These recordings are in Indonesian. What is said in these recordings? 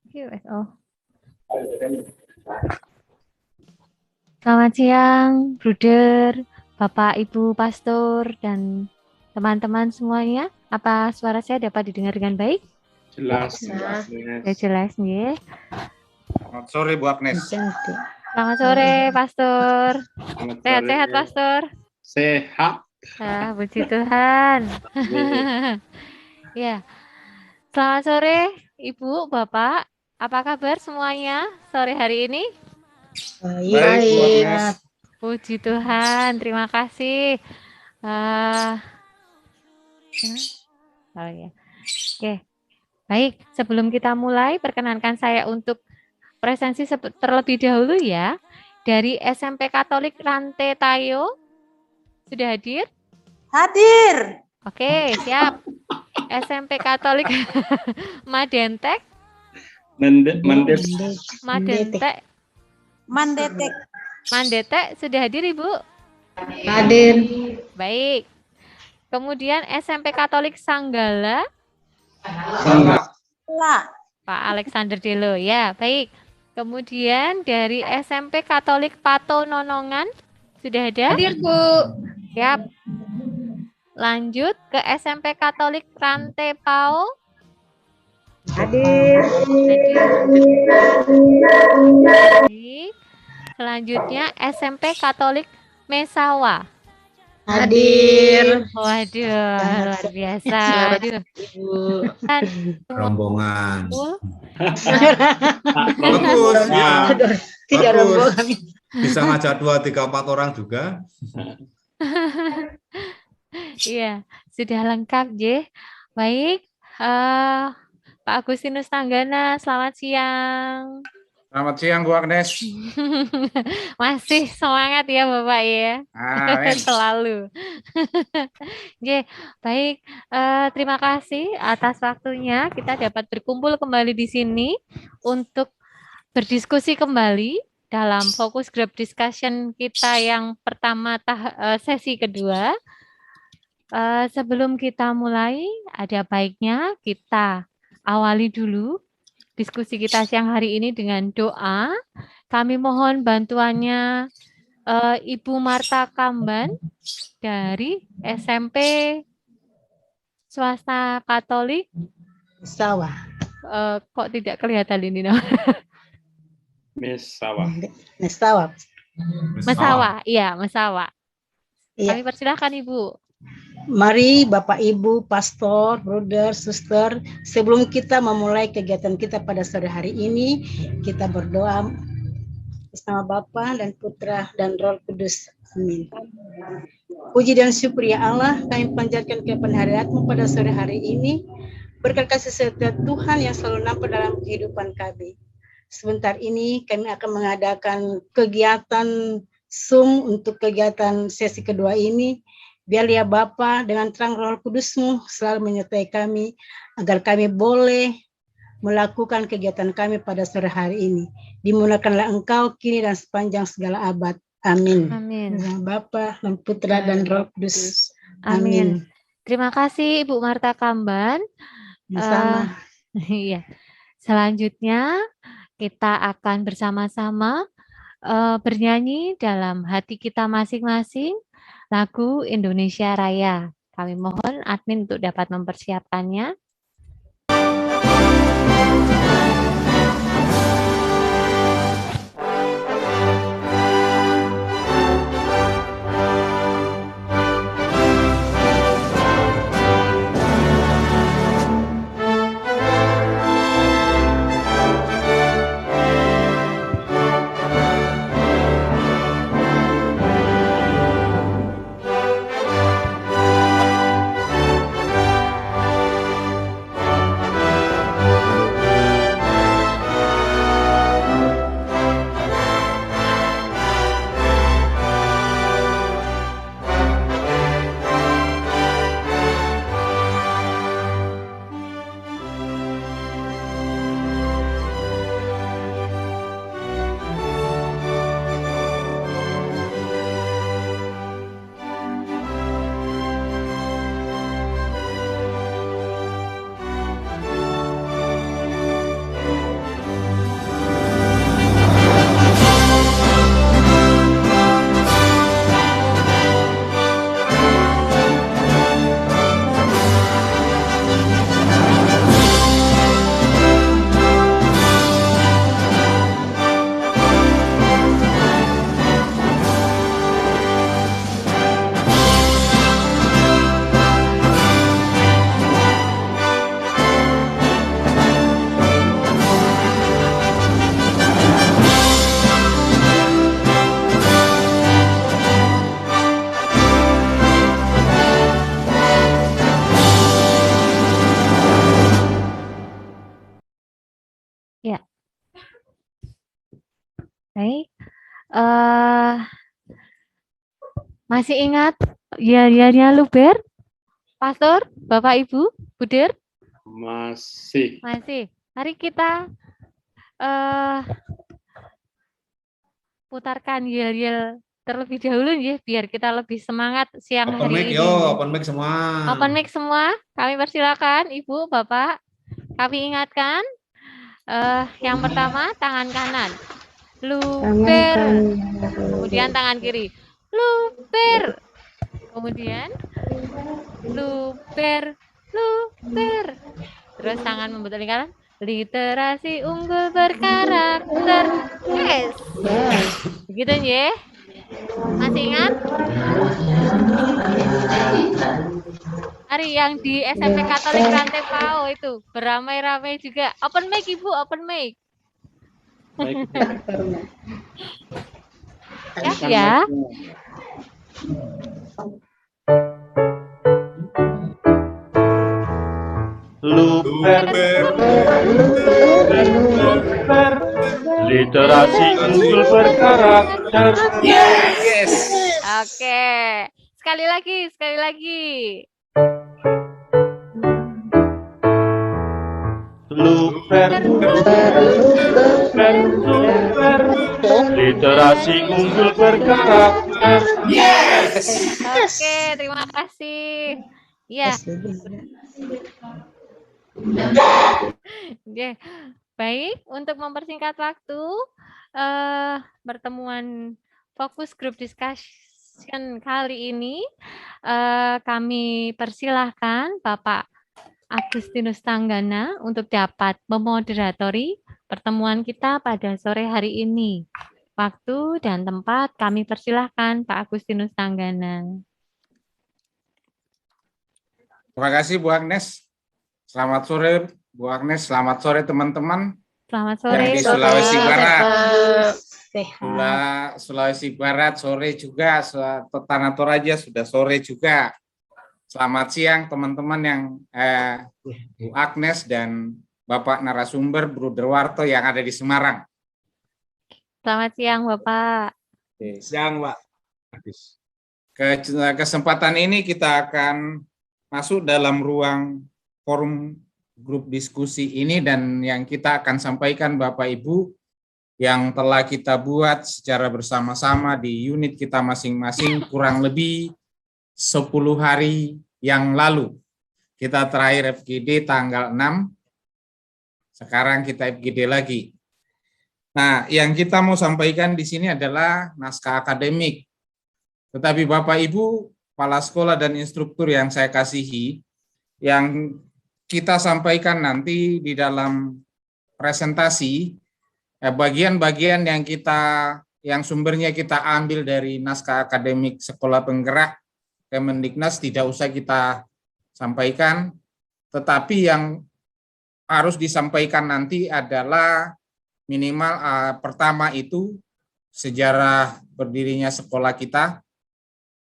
Oh. Selamat siang, Bruder, Bapak, Ibu, Pastor, dan teman-teman semuanya. Apa suara saya dapat didengar dengan baik? Jelas. Ya, jelas, nih. Selamat sore, Bu Agnes. Selamat sore, Pastor. Sehat-sehat, Pastor? Sehat. Puji Tuhan. Ya, selamat sore, Ibu, Bapak. Apa kabar semuanya sore hari ini? Baik, Bu Agnes. Puji Tuhan, terima kasih. Ya. Oke, baik. Sebelum kita mulai, perkenankan saya untuk presensi terlebih dahulu ya. Dari SMP Katolik Rantai Tayo, sudah hadir? Hadir. Oke, siap. SMP Katolik Madentek. Mandetek sudah hadir, Ibu? Hadir. Baik. Kemudian SMP Katolik Sanggala. Pak Alexander Delo, ya, baik. Kemudian dari SMP Katolik Pato Nonongan, sudah ada? Hadir, Bu. Siap. Lanjut ke SMP Katolik Rantai Pao. Hadir. Selanjutnya SMP Katolik Mesawa. Hadir. Waduh, luar biasa. Aduh. Rombongan. Bagus, ya. Tidak rombongan. Bisa ngajak 2, 3, 4 orang juga. Iya, sudah lengkap, J. Baik, Pak Agustinus Tanggana, selamat siang. Selamat siang, Bu Agnes. Masih semangat ya, Bapak ya. Amin. Selalu. J, baik. Terima kasih atas waktunya. Kita dapat berkumpul kembali di sini untuk berdiskusi kembali dalam fokus group discussion kita yang pertama sesi kedua. Sebelum kita mulai, ada baiknya kita awali dulu diskusi kita siang hari ini dengan doa. Kami mohon bantuannya Ibu Marta Kamban dari SMP Swasta Katolik. Mesawa. Kok tidak kelihatan ini? No? Mesawa. Iya, Mesawa. Iya. Kami persilahkan, Ibu. Mari Bapak Ibu, Pastor, Brother, Suster, sebelum kita memulai kegiatan kita pada sore hari ini, kita berdoa bersama Bapa dan Putra dan Roh Kudus. Amin. Puji dan syukur ya Allah, kami panjatkan kepengharian-Mu pada sore hari ini. Berkat kasih setia Tuhan yang selalu nampak dalam kehidupan kami. Sebentar ini kami akan mengadakan kegiatan Zoom untuk kegiatan sesi kedua ini. Biar ya Bapa dengan terang Roh Kudus-Mu selalu menyertai kami agar kami boleh melakukan kegiatan kami pada sore hari ini. Dimulakanlah Engkau kini dan sepanjang segala abad. Amin. Amin. Dengan Bapa dan Putra dan Roh Kudus. Amin. Terima kasih Ibu Marta Kamban. Bersama. Iya. Selanjutnya kita akan bersama-sama bernyanyi dalam hati kita masing-masing lagu Indonesia Raya. Kami mohon admin untuk dapat mempersiapkannya. Baik. Eh, masih ingat ya Luber, Pastor, Bapak Ibu, Budir? Masih. Masih. Mari kita eh putarkan yel-yel terlebih dahulu ya, biar kita lebih semangat siang Open hari mic, ini. yo, open mic semua. Open mic semua, kami persilakan Ibu, Bapak. Kami ingatkan, yang pertama tangan kanan, luber, kemudian tangan kiri, luber, kemudian luber, luber, terus tangan membentuk lingkaran, literasi unggul berkarakter, yes, begitu ya. Masih ingat? Hari yang di SMP Katolik Rantai Pao itu beramai-ramai juga. Open mic Ibu, open mic. Baik. Ya. Luber, literasi unggul berkarakter. Yes. Oke. Sekali lagi. Luber, literasi unggul berkarakter. Oke, terima kasih. Ya. Oke. Baik, untuk mempersingkat waktu, pertemuan fokus group discussion kali ini, kami persilahkan Bapak Agustinus Tanggana untuk dapat memoderatori pertemuan kita pada sore hari ini. Waktu dan tempat kami persilahkan Pak Agustinus Tanggana. Terima kasih Bu Agnes. Selamat sore Bu Agnes, selamat sore teman-teman. Selamat sore. Yang di Sulawesi Barat. Sehat. Sulawesi Barat sore juga, Tanah Toraja sudah sore juga. Selamat siang teman-teman yang Bu Agnes dan Bapak narasumber Bruder Warto yang ada di Semarang. Selamat siang Bapak. Siang Pak. Kesempatan ini kita akan masuk dalam ruang forum grup diskusi ini dan yang kita akan sampaikan Bapak Ibu yang telah kita buat secara bersama-sama di unit kita masing-masing kurang lebih 10 hari yang lalu. Kita terakhir FGD tanggal 6, sekarang kita FGD lagi. Nah, yang kita mau sampaikan di sini adalah naskah akademik. Tetapi Bapak Ibu, kepala sekolah dan instruktur yang saya kasihi, yang kita sampaikan nanti di dalam presentasi, bagian-bagian yang sumbernya kita ambil dari naskah akademik Sekolah Penggerak Kemendiknas tidak usah kita sampaikan, tetapi yang harus disampaikan nanti adalah minimal pertama itu sejarah berdirinya sekolah kita,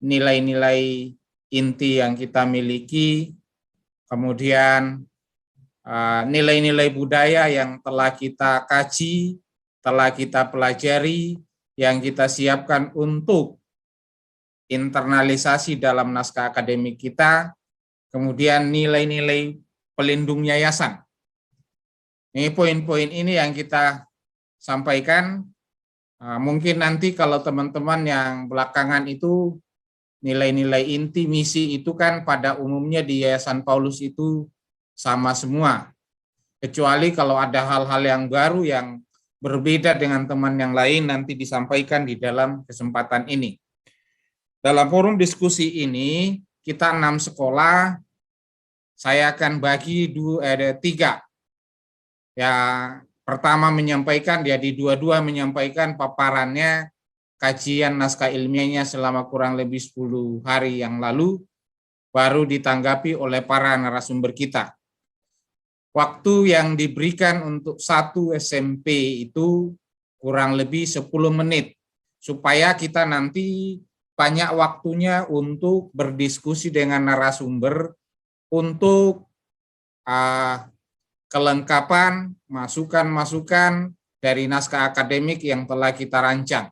nilai-nilai inti yang kita miliki, kemudian nilai-nilai budaya yang telah kita kaji, telah kita pelajari, yang kita siapkan untuk internalisasi dalam naskah akademik kita, kemudian nilai-nilai pelindung yayasan. Ini poin-poin ini yang kita sampaikan. Mungkin nanti kalau teman-teman yang belakangan itu nilai-nilai inti misi itu kan pada umumnya di Yayasan Paulus itu sama semua. Kecuali kalau ada hal-hal yang baru yang berbeda dengan teman yang lain nanti disampaikan di dalam kesempatan ini. Dalam forum diskusi ini kita 6 sekolah, saya akan bagi 3. Ya, pertama menyampaikan, di dua-dua menyampaikan paparannya, kajian naskah ilmiahnya selama kurang lebih 10 hari yang lalu, baru ditanggapi oleh para narasumber kita. Waktu yang diberikan untuk 1 SMP itu kurang lebih 10 menit, supaya kita nanti banyak waktunya untuk berdiskusi dengan narasumber untuk kelengkapan, masukan-masukan, dari naskah akademik yang telah kita rancang.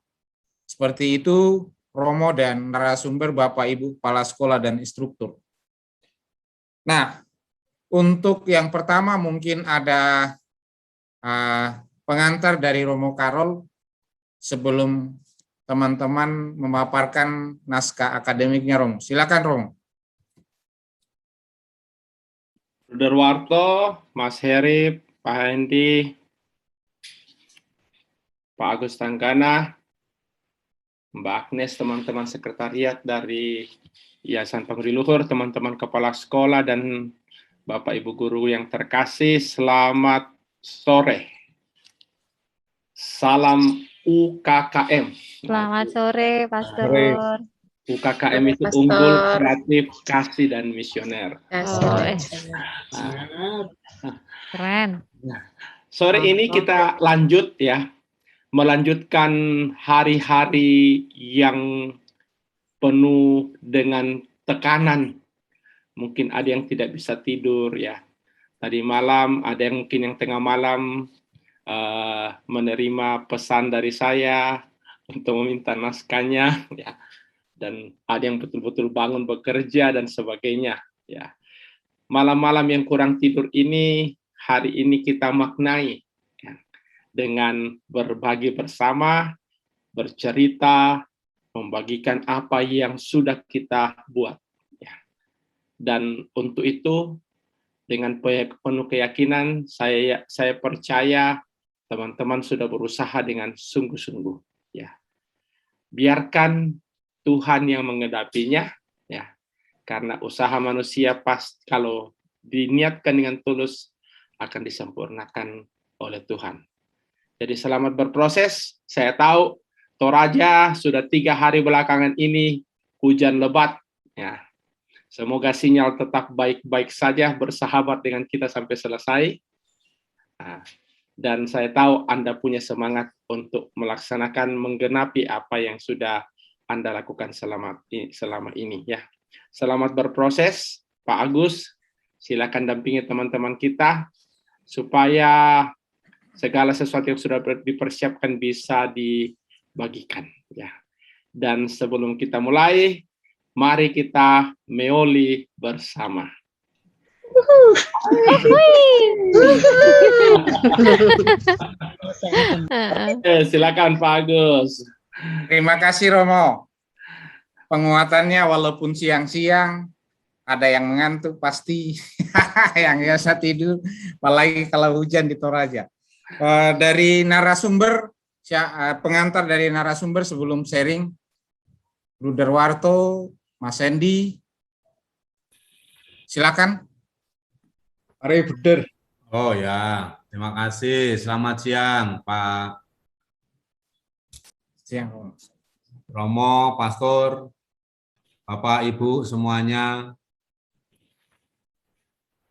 Seperti itu Romo dan narasumber Bapak Ibu Kepala Sekolah dan Instruktur. Nah, untuk yang pertama mungkin ada pengantar dari Romo Karol sebelum teman-teman memaparkan naskah akademiknya, Romo. Silakan, Romo. Bruder Warto, Mas Heri, Pak Hendi, Pak Agus Tanggana, Mbak Agnes, teman-teman sekretariat dari Yayasan Pagri Luhur, teman-teman kepala sekolah, dan Bapak Ibu guru yang terkasih, selamat sore. Salam UKKM. Selamat sore, Pastor. UKKM itu unggul, kreatif, kasih, dan misioner. Keren. Sore ini kita lanjut ya, melanjutkan hari-hari yang penuh dengan tekanan. Mungkin ada yang tidak bisa tidur ya. Tadi malam ada yang mungkin yang tengah malam menerima pesan dari saya untuk meminta naskahnya ya. Dan ada yang betul-betul bangun bekerja dan sebagainya ya. Malam-malam yang kurang tidur ini hari ini kita maknai ya, dengan berbagi bersama, bercerita, membagikan apa yang sudah kita buat ya. Dan untuk itu dengan penuh keyakinan saya percaya teman-teman sudah berusaha dengan sungguh-sungguh ya. Biarkan Tuhan yang mengedapinya ya. Karena usaha manusia kalau diniatkan dengan tulus akan disempurnakan oleh Tuhan. Jadi selamat berproses. Saya tahu Toraja sudah 3 hari belakangan ini hujan lebat ya. Semoga sinyal tetap baik-baik saja, bersahabat dengan kita sampai selesai. Nah, dan saya tahu Anda punya semangat untuk melaksanakan, menggenapi apa yang sudah Anda lakukan selama ini ya. Selamat berproses, Pak Agus. Silakan dampingi teman-teman kita supaya segala sesuatu yang sudah dipersiapkan bisa dibagikan ya. Dan sebelum kita mulai, mari kita meoli bersama. Silakan Pak Agus. Terima kasih, Romo. Penguatannya walaupun siang-siang, ada yang mengantuk pasti, yang biasa tidur, apalagi kalau hujan di Toraja. Dari narasumber, pengantar dari narasumber sebelum sharing, Bruder Warto, Mas Hendi, silakan. Mari, Bruder. Oh ya, terima kasih. Selamat siang, Pak. Siang, Romo, Pastor, Bapak, Ibu semuanya.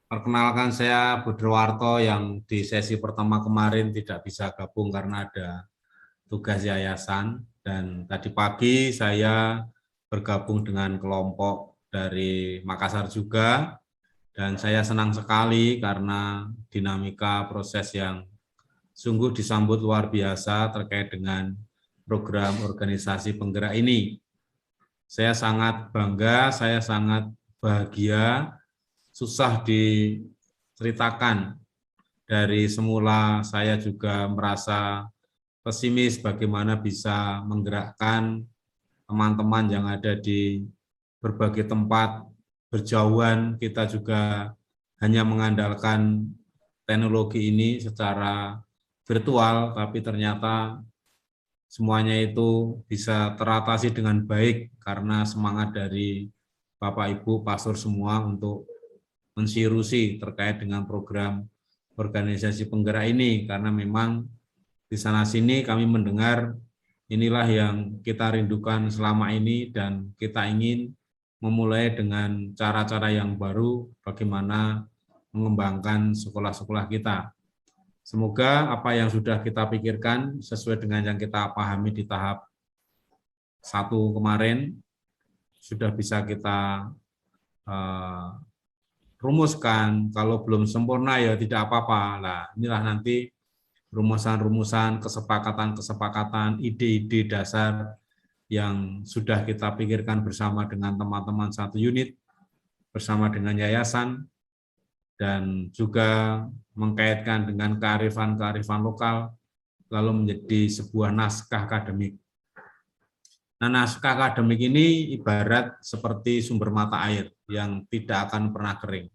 Perkenalkan saya Bruder Warto yang di sesi pertama kemarin tidak bisa gabung karena ada tugas yayasan. Dan tadi pagi saya bergabung dengan kelompok dari Makassar juga. Dan saya senang sekali karena dinamika proses yang sungguh disambut luar biasa terkait dengan program organisasi penggerak ini. Saya sangat bangga, saya sangat bahagia, susah diceritakan. Dari semula saya juga merasa pesimis bagaimana bisa menggerakkan teman-teman yang ada di berbagai tempat berjauhan. Kita juga hanya mengandalkan teknologi ini secara virtual, tapi ternyata semuanya itu bisa teratasi dengan baik karena semangat dari Bapak Ibu pastor semua untuk mensirusi terkait dengan program organisasi penggerak ini, karena memang di sana sini kami mendengar inilah yang kita rindukan selama ini dan kita ingin memulai dengan cara-cara yang baru bagaimana mengembangkan sekolah-sekolah kita. Semoga apa yang sudah kita pikirkan sesuai dengan yang kita pahami di tahap 1 kemarin sudah bisa kita rumuskan. Kalau belum sempurna ya tidak apa-apa. Nah, inilah nanti rumusan-rumusan, kesepakatan-kesepakatan, ide-ide dasar yang sudah kita pikirkan bersama dengan teman-teman satu unit, bersama dengan yayasan, dan juga mengkaitkan dengan kearifan-kearifan lokal, lalu menjadi sebuah naskah akademik. Nah, naskah akademik ini ibarat seperti sumber mata air yang tidak akan pernah kering.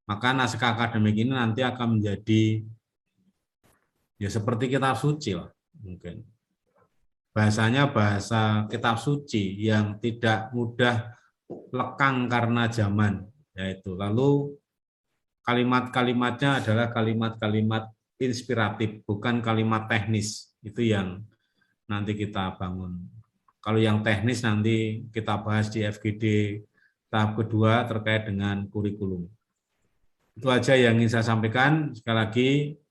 Maka naskah akademik ini nanti akan menjadi ya seperti kitab suci lah mungkin. Bahasanya bahasa kitab suci yang tidak mudah lekang karena zaman, yaitu. Lalu kalimat-kalimatnya adalah kalimat-kalimat inspiratif, bukan kalimat teknis. Itu yang nanti kita bangun. Kalau yang teknis nanti kita bahas di FGD tahap kedua terkait dengan kurikulum. Itu aja yang ingin saya sampaikan. Sekali lagi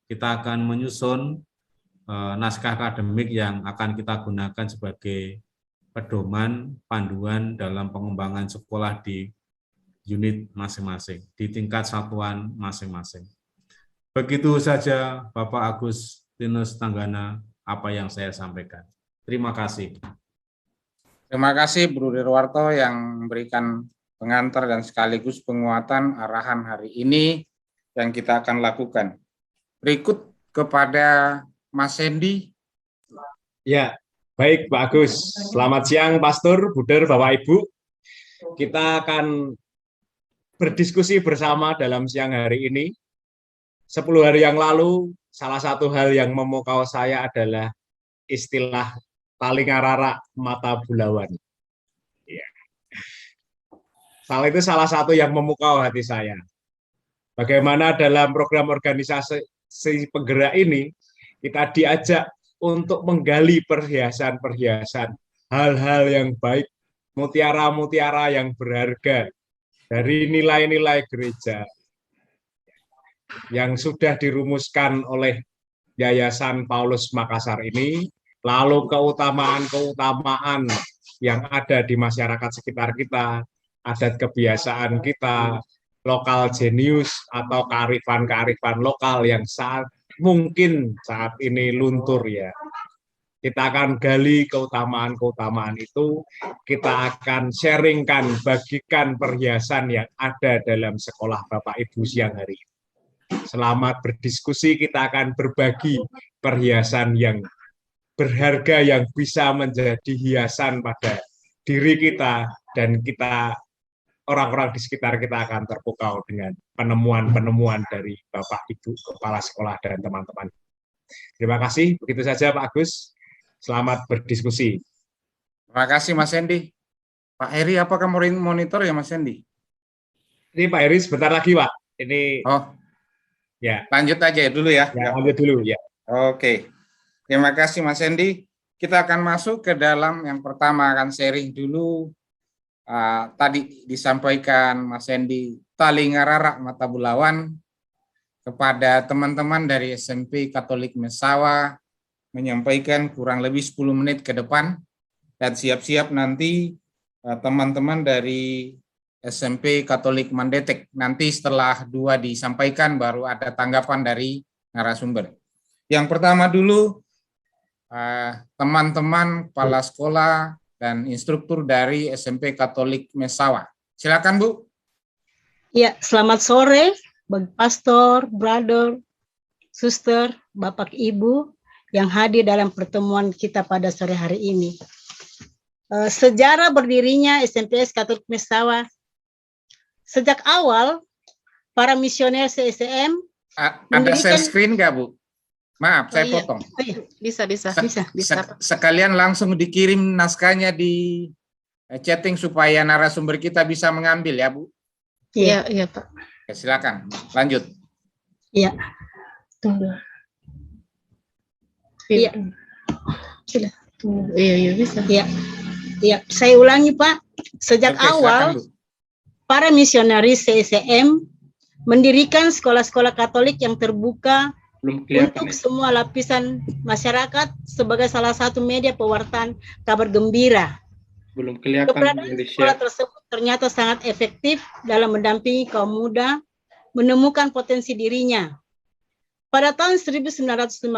kita akan menyusun naskah akademik yang akan kita gunakan sebagai pedoman, panduan dalam pengembangan sekolah di unit masing-masing, di tingkat satuan masing-masing. Begitu saja Bapak Agustinus Tanggana apa yang saya sampaikan. Terima kasih. Terima kasih Bro Dirwarto yang memberikan pengantar dan sekaligus penguatan arahan hari ini yang kita akan lakukan. Berikut kepada Mas Sandy. Ya, baik Pak Agus. Selamat siang Pastor, Buder, Bapak Ibu. Kita akan berdiskusi bersama dalam siang hari ini. 10 hari yang lalu, salah satu hal yang memukau saya adalah istilah talingarara mata bulawan. Ya. Itu salah satu yang memukau hati saya. Bagaimana dalam program organisasi penggerak ini, kita diajak untuk menggali perhiasan-perhiasan, hal-hal yang baik, mutiara-mutiara yang berharga dari nilai-nilai gereja yang sudah dirumuskan oleh Yayasan Paulus Makassar ini, lalu keutamaan-keutamaan yang ada di masyarakat sekitar kita, adat kebiasaan kita, lokal genius atau kearifan-kearifan lokal yang mungkin saat ini luntur ya. Kita akan gali keutamaan-keutamaan itu, kita akan sharingkan, bagikan perhiasan yang ada dalam sekolah Bapak Ibu siang hari ini. Selamat berdiskusi, kita akan berbagi perhiasan yang berharga yang bisa menjadi hiasan pada diri kita, dan kita orang-orang di sekitar kita akan terpukau dengan penemuan-penemuan dari Bapak Ibu Kepala Sekolah dan teman-teman. Terima kasih, begitu saja Pak Agus. Selamat berdiskusi. Terima kasih Mas Sandy. Pak Heri, apakah monitor ya Mas Sandy? Ini Pak Heri sebentar lagi Pak. Ini ya. Lanjut aja dulu ya. Lanjut dulu ya. Oke. Terima kasih Mas Sandy. Kita akan masuk ke dalam yang pertama, akan sharing dulu. Tadi disampaikan Mas Sandy talingarara mata bulawan kepada teman-teman dari SMP Katolik Mesawa, menyampaikan kurang lebih 10 menit ke depan, dan siap-siap nanti teman-teman dari SMP Katolik Mandetek. Nanti setelah 2 disampaikan baru ada tanggapan dari narasumber. Yang pertama dulu teman-teman kepala sekolah dan instruktur dari SMP Katolik Mesawa. Silakan Bu. Ya, selamat sore bagi pastor, brother, suster, Bapak Ibu yang hadir dalam pertemuan kita pada sore hari ini. Sejarah berdirinya SMPS Katolik Mesawa. Sejak awal, para misioner CCM ada share screen nggak Bu? Maaf, saya potong. Bisa. Sekalian langsung dikirim naskahnya di chatting supaya narasumber kita bisa mengambil ya Bu. Iya Pak. Ya, silakan, lanjut. Iya. Tunggu. Iya. Iya bisa. Iya, saya ulangi Pak. Sejak awal, silakan, para misionaris CCM mendirikan sekolah-sekolah Katolik yang terbuka untuk semua lapisan masyarakat sebagai salah satu media pewartaan kabar gembira. Belum kelihatan. Keberadaan sekolah tersebut ternyata sangat efektif dalam mendampingi kaum muda menemukan potensi dirinya. Pada tahun 1952,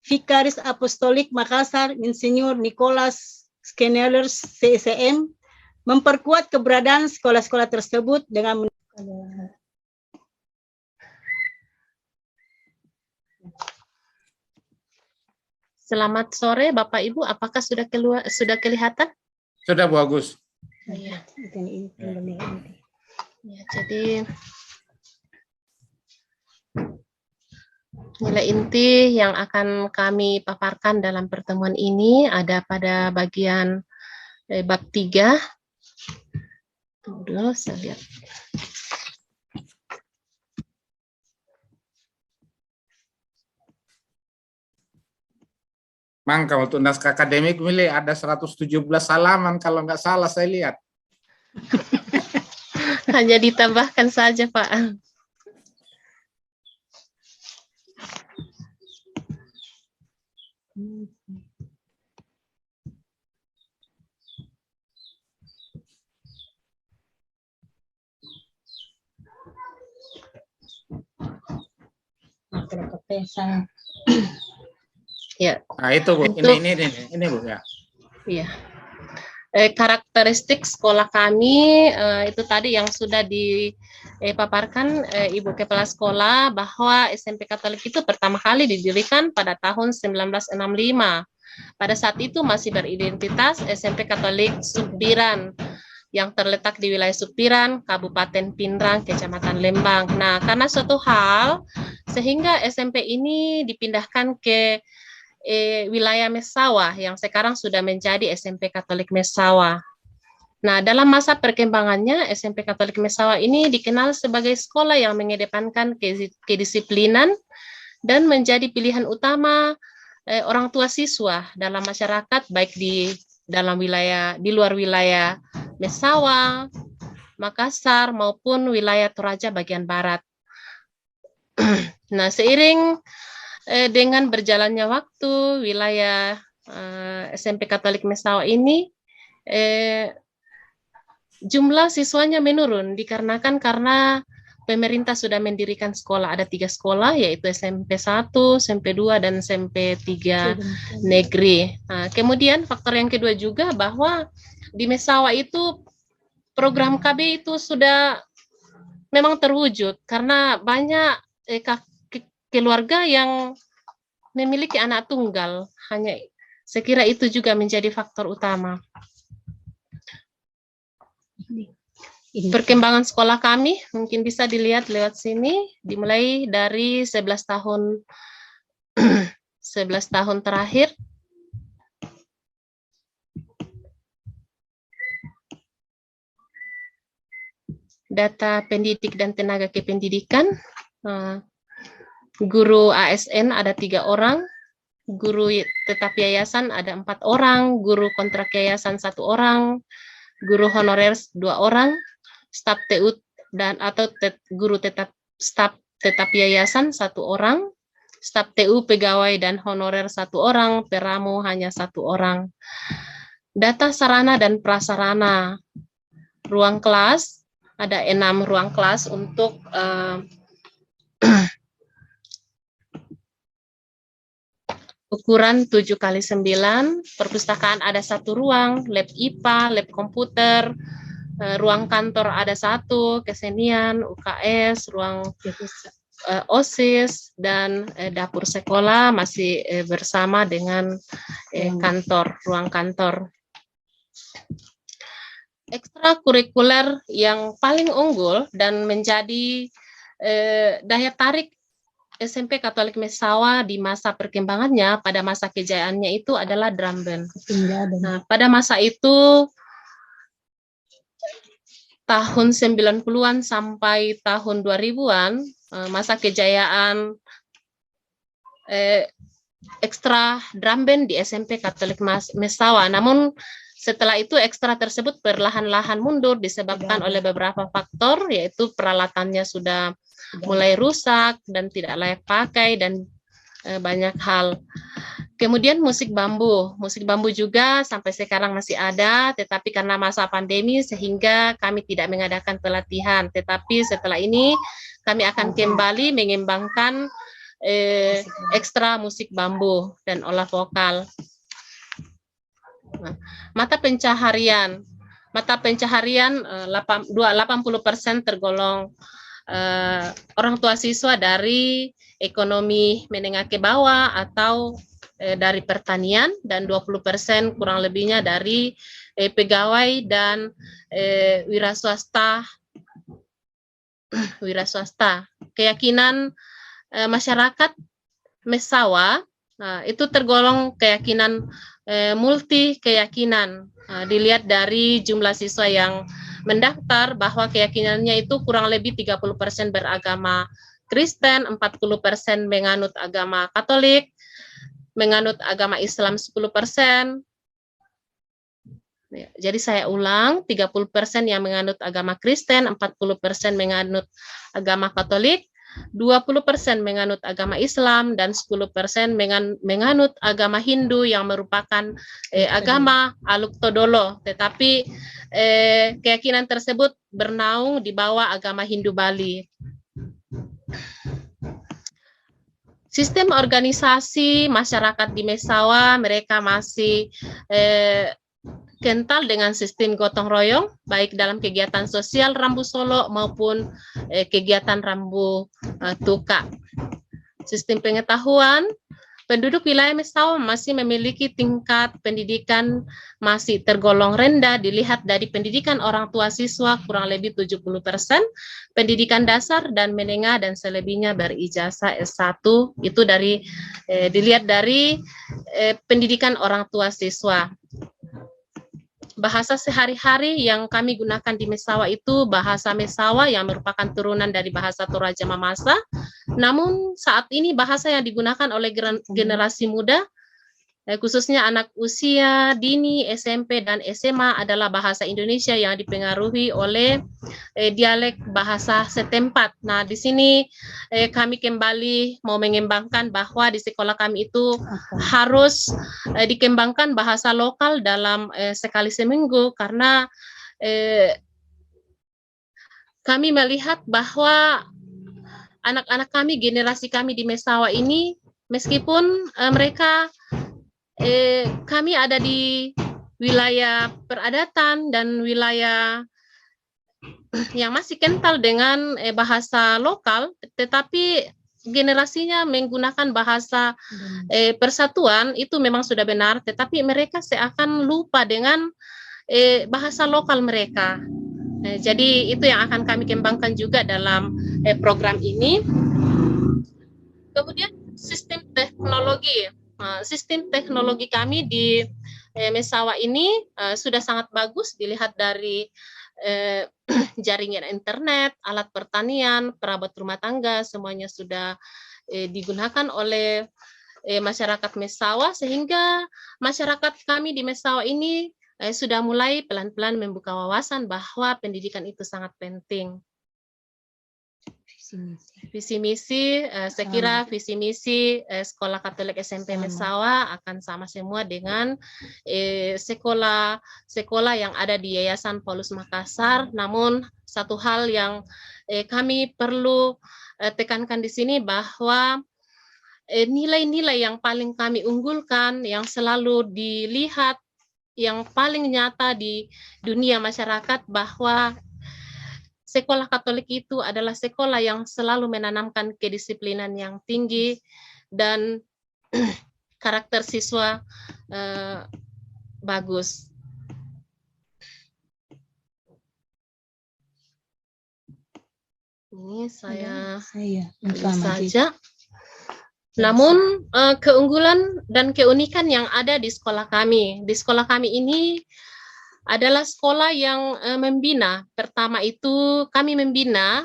Vikaris Apostolik Makassar, Insinyur Nicholas Skeneler, CSM, memperkuat keberadaan sekolah-sekolah tersebut dengan Selamat sore Bapak Ibu, apakah sudah kelihatan? Sudah Bu Agus. Ya, jadi nilai inti yang akan kami paparkan dalam pertemuan ini ada pada bagian bab 3. Tunggu, saya lihat. Mangka untuk naskah akademik milih ada 117 halaman kalau nggak salah saya lihat. Hanya ditambahkan saja, Pak. Ya. Nah itu Bu, ini Bu ya. Iya. Karakteristik sekolah kami itu tadi yang sudah dipaparkan Ibu Kepala Sekolah, bahwa SMP Katolik itu pertama kali didirikan pada tahun 1965. Pada saat itu masih beridentitas SMP Katolik Supiran yang terletak di wilayah Supiran, Kabupaten Pindrang, Kecamatan Lembang. Nah, karena suatu hal sehingga SMP ini dipindahkan ke wilayah Messawa yang sekarang sudah menjadi SMP Katolik Messawa. Nah, dalam masa perkembangannya SMP Katolik Messawa ini dikenal sebagai sekolah yang mengedepankan kedisiplinan dan menjadi pilihan utama orang tua siswa dalam masyarakat, baik di luar wilayah Messawa, Makassar maupun wilayah Toraja bagian barat. Nah, seiring dengan berjalannya waktu, wilayah SMP Katolik Messawa ini jumlah siswanya menurun dikarenakan karena pemerintah sudah mendirikan sekolah. Ada 3 sekolah, yaitu SMP 1, SMP 2, dan SMP 3 negeri. Nah, kemudian faktor yang kedua juga bahwa di Messawa itu program KB itu sudah memang terwujud karena banyak keluarga yang memiliki anak tunggal. Hanya saya kira itu juga menjadi faktor utama. Perkembangan sekolah kami mungkin bisa dilihat lewat sini, dimulai dari 11 tahun terakhir. Data pendidik dan tenaga kependidikan. Guru ASN ada 3 orang, guru tetap yayasan ada 4 orang, guru kontrak yayasan 1 orang, guru honorer 2 orang, staf TU dan atau guru staf tetap yayasan 1 orang, staf TU pegawai dan honorer 1 orang, peramu hanya 1 orang. Data sarana dan prasarana. Ruang kelas ada 6 ruang kelas untuk ukuran 7x9, perpustakaan ada 1 ruang, lab IPA, lab komputer, ruang kantor ada 1, kesenian, UKS, ruang OSIS, dan dapur sekolah masih bersama dengan ruang kantor. Ekstrakurikuler yang paling unggul dan menjadi daya tarik SMP Katolik Messawa di masa perkembangannya, pada masa kejayaannya itu adalah drum band. Nah, pada masa itu tahun 90-an sampai tahun 2000-an, masa kejayaan ekstra drum band di SMP Katolik Messawa. Namun setelah itu ekstra tersebut perlahan-lahan mundur disebabkan oleh beberapa faktor, yaitu peralatannya sudah mulai rusak dan tidak layak pakai dan banyak hal. Kemudian musik bambu juga sampai sekarang masih ada, tetapi karena masa pandemi sehingga kami tidak mengadakan pelatihan. Tetapi setelah ini kami akan kembali mengembangkan ekstra musik bambu dan olah vokal. Nah, mata pencaharian 80% tergolong orang tua siswa dari ekonomi menengah ke bawah atau dari pertanian, dan 20% kurang lebihnya dari pegawai dan wira swasta. Keyakinan masyarakat Mesawa itu tergolong keyakinan multi keyakinan. Dilihat dari jumlah siswa yang mendaftar bahwa keyakinannya itu kurang lebih 30% beragama Kristen, 40% menganut agama Katolik, menganut agama Islam 10%. Jadi saya ulang, 30% yang menganut agama Kristen, 40% menganut agama Katolik, 20% menganut agama Islam, dan 10% menganut agama Hindu yang merupakan agama Aluk Todolo. Tetapi keyakinan tersebut bernaung di bawah agama Hindu Bali. Sistem organisasi masyarakat di Mesawa, mereka masih kental dengan sistem gotong royong, baik dalam kegiatan sosial Rambu Solo maupun kegiatan Rambu Tuka. Sistem pengetahuan, penduduk wilayah Mesawa masih memiliki tingkat pendidikan masih tergolong rendah dilihat dari pendidikan orang tua siswa kurang lebih 70%, pendidikan dasar dan menengah dan selebihnya berijazah S1, itu dilihat dari pendidikan orang tua siswa. Bahasa sehari-hari yang kami gunakan di Mesawa itu bahasa Mesawa yang merupakan turunan dari bahasa Toraja Mamasa. Namun saat ini bahasa yang digunakan oleh generasi muda, khususnya anak usia dini, SMP dan SMA adalah bahasa Indonesia yang dipengaruhi oleh dialek bahasa setempat. Nah, di sini kami kembali mau mengembangkan bahwa di sekolah kami itu harus dikembangkan bahasa lokal dalam sekali seminggu, karena kami melihat bahwa anak-anak kami, generasi kami di Mesawa ini, meskipun mereka kami ada di wilayah peradatan dan wilayah yang masih kental dengan bahasa lokal, tetapi generasinya menggunakan bahasa persatuan, itu memang sudah benar, tetapi mereka seakan lupa dengan bahasa lokal mereka. Jadi itu yang akan kami kembangkan juga dalam program ini. Kemudian sistem teknologi. Sistem teknologi kami di Mesawa ini sudah sangat bagus dilihat dari jaringan internet, alat pertanian, perabot rumah tangga, semuanya sudah digunakan oleh masyarakat Mesawa, sehingga masyarakat kami di Mesawa ini sudah mulai pelan-pelan membuka wawasan bahwa pendidikan itu sangat penting. Visi misi, saya kira visi misi Sekolah Katolik SMP Mesawa akan sama semua dengan sekolah yang ada di Yayasan Paulus Makassar. Namun satu hal yang kami perlu tekankan di sini bahwa nilai-nilai yang paling kami unggulkan, yang selalu dilihat, yang paling nyata di dunia masyarakat, bahwa sekolah Katolik itu adalah sekolah yang selalu menanamkan kedisiplinan yang tinggi dan karakter siswa bagus. Ini saya saja. Namun keunggulan dan keunikan yang ada di sekolah kami. Di sekolah kami ini adalah sekolah yang membina. Pertama itu kami membina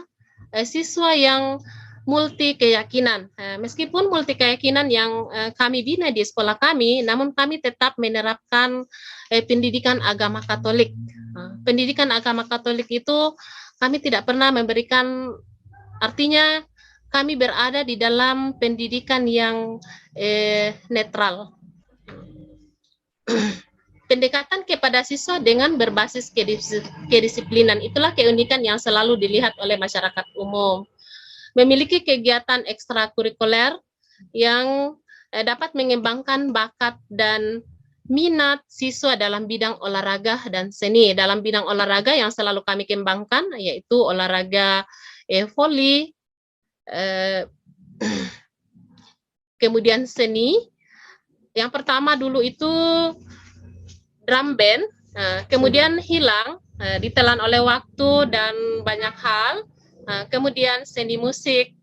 siswa yang multi keyakinan. Meskipun multi keyakinan yang kami bina di sekolah kami, namun kami tetap menerapkan pendidikan agama Katolik. Pendidikan agama Katolik itu kami tidak pernah memberikan, artinya kami berada di dalam pendidikan yang netral. Pendekatan kepada siswa dengan berbasis kedisiplinan, itulah keunikan yang selalu dilihat oleh masyarakat umum. Memiliki kegiatan ekstrakurikuler yang dapat mengembangkan bakat dan minat siswa dalam bidang olahraga dan seni. Dalam bidang olahraga yang selalu kami kembangkan yaitu olahraga voli, kemudian seni. Yang pertama dulu itu drum band, kemudian hilang, ditelan oleh waktu dan banyak hal. Kemudian seni musik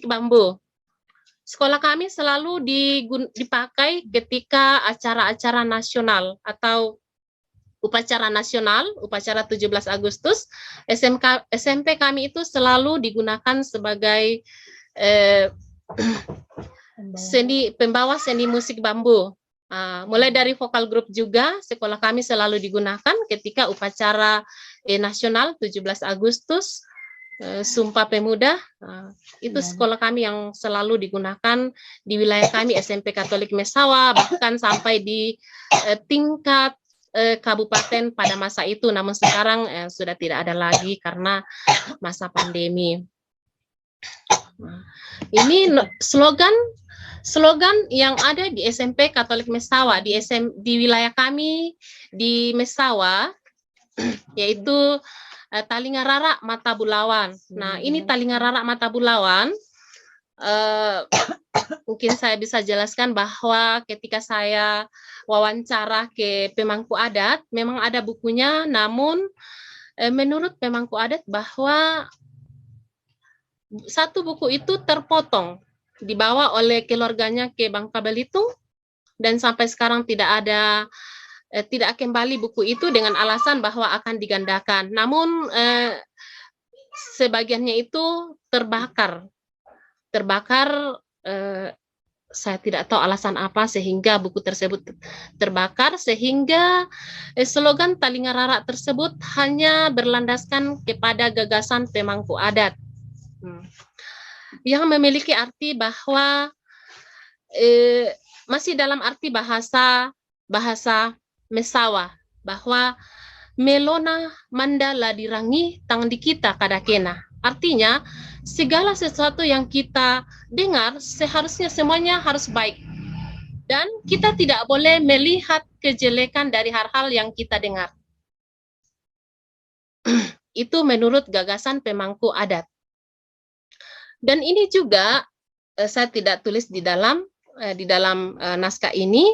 bambu. Sekolah kami selalu dipakai ketika acara-acara nasional atau upacara nasional, upacara 17 Agustus. SMP kami itu selalu digunakan sebagai pembawa seni musik bambu. Mulai dari vokal grup juga sekolah kami selalu digunakan ketika upacara nasional 17 Agustus. Sumpah Pemuda, itu sekolah kami yang selalu digunakan di wilayah kami SMP Katolik Mesawa, bahkan sampai di tingkat kabupaten pada masa itu, namun sekarang sudah tidak ada lagi karena masa pandemi. Ini slogan yang ada di SMP Katolik Mesawa, di wilayah kami di Mesawa, yaitu Talinga-Rara Mata Bulawan. Nah, ini Talinga-Rara Mata Bulawan, mungkin saya bisa jelaskan bahwa ketika saya wawancara ke pemangku adat, memang ada bukunya, namun menurut pemangku adat bahwa satu buku itu terpotong, dibawa oleh keluarganya ke Bangka Belitung, dan sampai sekarang tidak kembali buku itu dengan alasan bahwa akan digandakan. Namun sebagiannya itu terbakar. Saya tidak tahu alasan apa sehingga buku tersebut terbakar, sehingga slogan Talinga-Rara tersebut hanya berlandaskan kepada gagasan pemangku adat yang memiliki arti bahwa masih dalam arti bahasa Mesawa, bahwa melona mandala dirangi tang dikita kadakena. Artinya segala sesuatu yang kita dengar seharusnya semuanya harus baik, dan kita tidak boleh melihat kejelekan dari hal-hal yang kita dengar. Itu menurut gagasan pemangku adat. Dan ini juga saya tidak tulis di dalam naskah ini.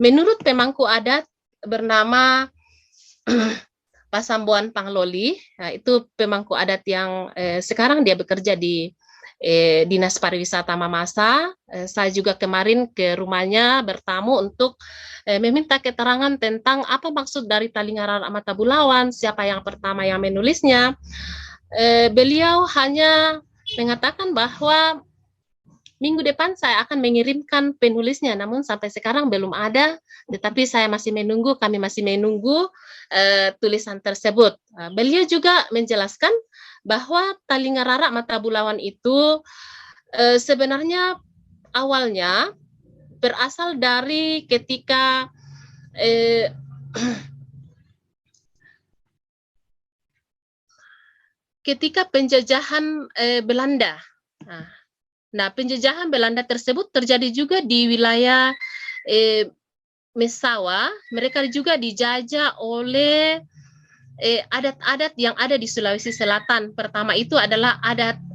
Menurut pemangku adat bernama Pasambuan Pangloli, itu pemangku adat yang sekarang dia bekerja di Dinas Pariwisata Mamasa. Saya juga kemarin ke rumahnya bertamu untuk meminta keterangan tentang apa maksud dari Talinga-Rara Mata Bulawan, siapa yang pertama yang menulisnya. Beliau hanya mengatakan bahwa minggu depan saya akan mengirimkan penulisnya, namun sampai sekarang belum ada, tetapi kami masih menunggu tulisan tersebut. Beliau juga menjelaskan bahwa Talinga-Rara Mata Bulawan itu sebenarnya awalnya berasal dari ketika penjajahan Belanda. Nah, penjajahan Belanda tersebut terjadi juga di wilayah Mesawa. Mereka juga dijajah oleh adat-adat yang ada di Sulawesi Selatan. Pertama itu adalah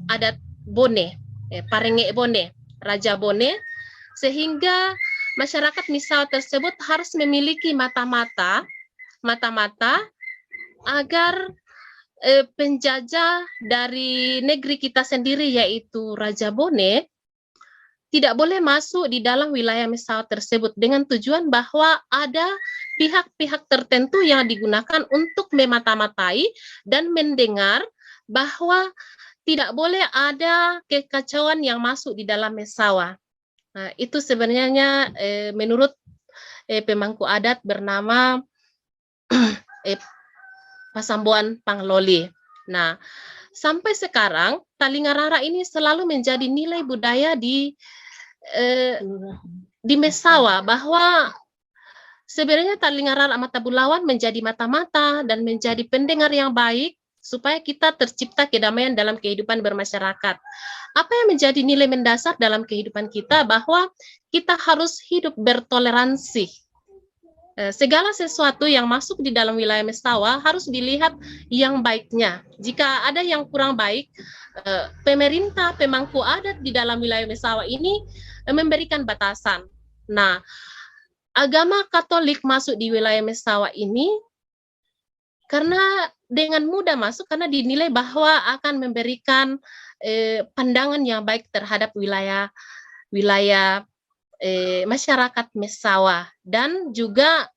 adat Bone, Parenge Bone, Raja Bone, sehingga masyarakat Mesawa tersebut harus memiliki mata-mata agar penjajah dari negeri kita sendiri yaitu Raja Bone tidak boleh masuk di dalam wilayah Mesawa tersebut, dengan tujuan bahwa ada pihak-pihak tertentu yang digunakan untuk memata-matai dan mendengar bahwa tidak boleh ada kekacauan yang masuk di dalam Mesawa. Nah, itu sebenarnya menurut pemangku adat bernama Pasambuan Pangloli. Nah, sampai sekarang Talinga-Rara ini selalu menjadi nilai budaya di Mesawa, bahwa sebenarnya Talinga-Rara Mata Bulawan menjadi mata-mata dan menjadi pendengar yang baik supaya kita tercipta kedamaian dalam kehidupan bermasyarakat. Apa yang menjadi nilai mendasar dalam kehidupan kita bahwa kita harus hidup bertoleransi. Segala sesuatu yang masuk di dalam wilayah Messawa harus dilihat yang baiknya. Jika ada yang kurang baik, pemerintah, pemangku adat di dalam wilayah Messawa ini memberikan batasan. Nah, agama Katolik masuk di wilayah Messawa ini karena dengan mudah masuk karena dinilai bahwa akan memberikan pandangan yang baik terhadap wilayah masyarakat Messawa dan juga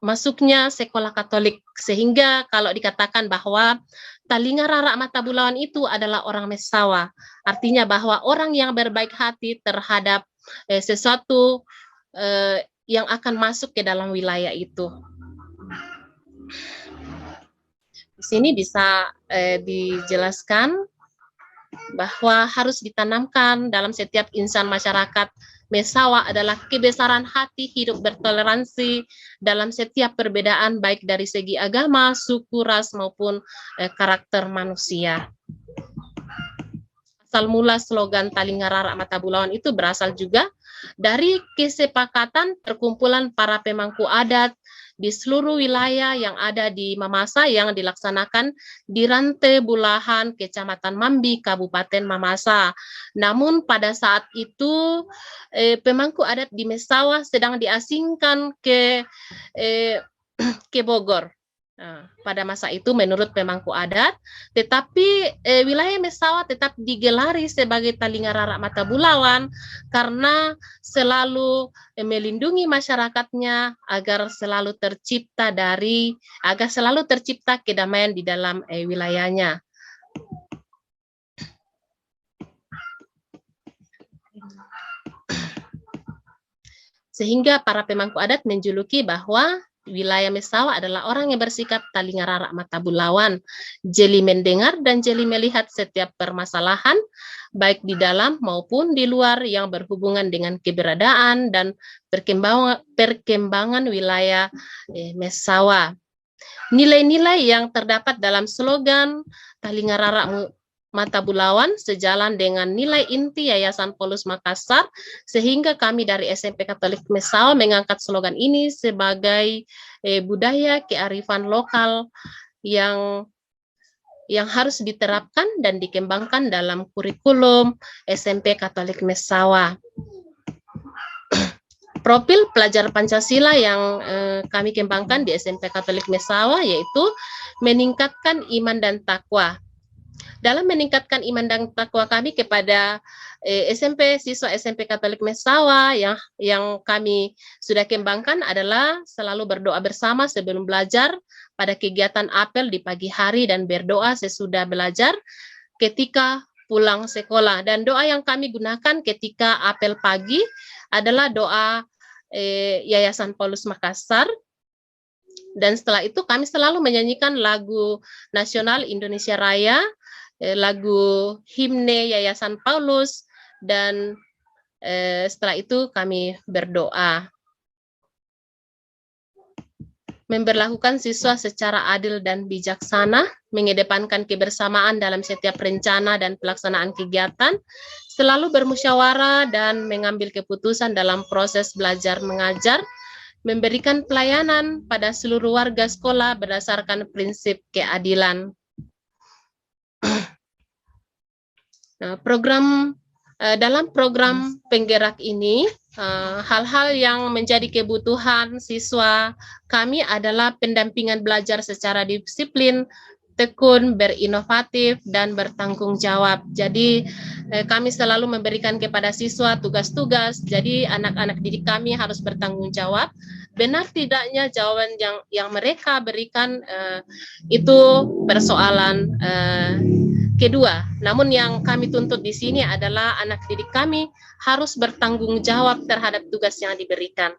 masuknya sekolah Katolik, sehingga kalau dikatakan bahwa Talinga Rara Matabulawan itu adalah orang Messawa, artinya bahwa orang yang berbaik hati terhadap sesuatu yang akan masuk ke dalam wilayah itu. Di sini bisa dijelaskan bahwa harus ditanamkan dalam setiap insan masyarakat Messawa adalah kebesaran hati hidup bertoleransi dalam setiap perbedaan baik dari segi agama, suku, ras maupun karakter manusia. Asal mula slogan Talinga Rara Matabulawan itu berasal juga dari kesepakatan perkumpulan para pemangku adat di seluruh wilayah yang ada di Mamasa yang dilaksanakan di Rantai Bulahan, Kecamatan Mambi, Kabupaten Mamasa. Namun pada saat itu pemangku adat di Messawa sedang diasingkan ke Bogor. Nah, pada masa itu menurut pemangku adat, tetapi wilayah Messawa tetap digelari sebagai Talinga Rara Matabulawan karena selalu melindungi masyarakatnya agar selalu tercipta kedamaian di dalam wilayahnya. Sehingga para pemangku adat menjuluki bahwa wilayah Messawa adalah orang yang bersikap Talinga Rara Matabulawan, jeli mendengar dan jeli melihat setiap permasalahan, baik di dalam maupun di luar yang berhubungan dengan keberadaan dan perkembangan wilayah Messawa. Nilai-nilai yang terdapat dalam slogan Talinga Rara Matabulawan sejalan dengan nilai inti Yayasan Paulus Makassar, sehingga kami dari SMP Katolik Messawa mengangkat slogan ini sebagai budaya kearifan lokal yang harus diterapkan dan dikembangkan dalam kurikulum SMP Katolik Messawa. Profil pelajar Pancasila yang kami kembangkan di SMP Katolik Messawa yaitu meningkatkan iman dan takwa. Dalam meningkatkan iman dan takwa kami kepada siswa SMP Katolik Messawa yang kami sudah kembangkan adalah selalu berdoa bersama sebelum belajar pada kegiatan apel di pagi hari dan berdoa sesudah belajar ketika pulang sekolah. Dan doa yang kami gunakan ketika apel pagi adalah doa Yayasan Paulus Makassar. Dan setelah itu kami selalu menyanyikan lagu nasional Indonesia Raya, lagu himne Yayasan Paulus, dan setelah itu kami berdoa. Memberlakukan siswa secara adil dan bijaksana, mengedepankan kebersamaan dalam setiap rencana dan pelaksanaan kegiatan, selalu bermusyawarah dan mengambil keputusan dalam proses belajar mengajar, memberikan pelayanan pada seluruh warga sekolah berdasarkan prinsip keadilan. Nah, dalam program penggerak ini, hal-hal yang menjadi kebutuhan siswa kami adalah pendampingan belajar secara disiplin, tekun, berinovatif, dan bertanggung jawab. Jadi kami selalu memberikan kepada siswa tugas-tugas, jadi anak-anak didik kami harus bertanggung jawab. Benar tidaknya jawaban yang mereka berikan itu persoalan kedua. Namun yang kami tuntut di sini adalah anak didik kami harus bertanggung jawab terhadap tugas yang diberikan.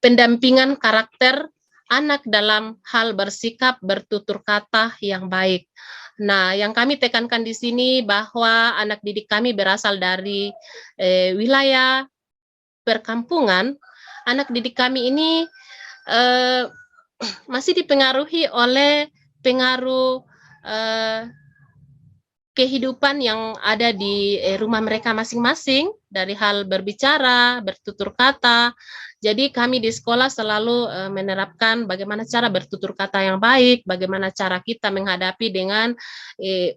Pendampingan karakter anak dalam hal bersikap, bertutur kata yang baik. Nah, yang kami tekankan di sini bahwa anak didik kami berasal dari wilayah perkampungan. Anak didik kami ini masih dipengaruhi oleh pengaruh kehidupan yang ada di rumah mereka masing-masing, dari hal berbicara, bertutur kata. Jadi kami di sekolah selalu menerapkan bagaimana cara bertutur kata yang baik, bagaimana cara kita menghadapi dengan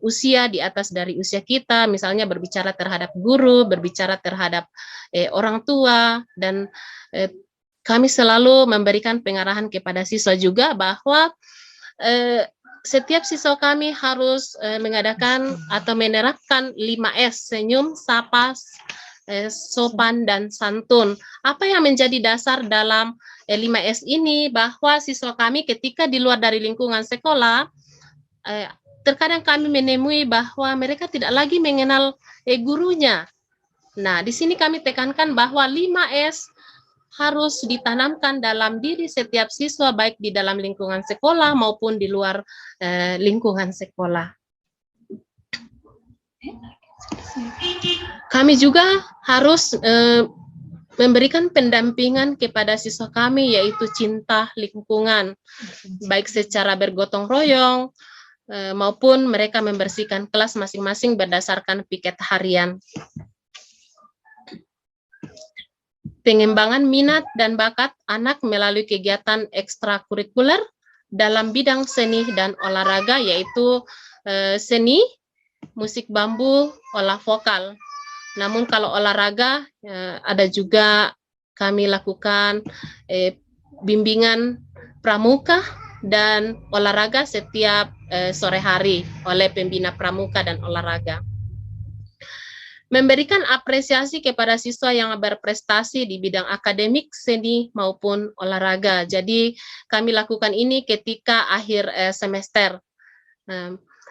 usia di atas dari usia kita, misalnya berbicara terhadap guru, berbicara terhadap orang tua, dan kami selalu memberikan pengarahan kepada siswa juga bahwa setiap siswa kami harus mengadakan atau menerapkan 5S, senyum, sapa, sopan, dan santun. Apa yang menjadi dasar dalam 5S ini, bahwa siswa kami ketika di luar dari lingkungan sekolah, terkadang kami menemui bahwa mereka tidak lagi mengenal gurunya. Nah, di sini kami tekankan bahwa 5S harus ditanamkan dalam diri setiap siswa, baik di dalam lingkungan sekolah maupun di luar lingkungan sekolah. Kami juga harus memberikan pendampingan kepada siswa kami, yaitu cinta lingkungan, baik secara bergotong royong maupun mereka membersihkan kelas masing-masing berdasarkan piket harian. Pengembangan minat dan bakat anak melalui kegiatan ekstrakurikuler dalam bidang seni dan olahraga, yaitu seni, musik bambu, olah vokal. Namun kalau olahraga ada juga kami lakukan bimbingan pramuka dan olahraga setiap sore hari oleh pembina pramuka dan olahraga. Memberikan apresiasi kepada siswa yang berprestasi di bidang akademik, seni, maupun olahraga. Jadi kami lakukan ini ketika akhir semester.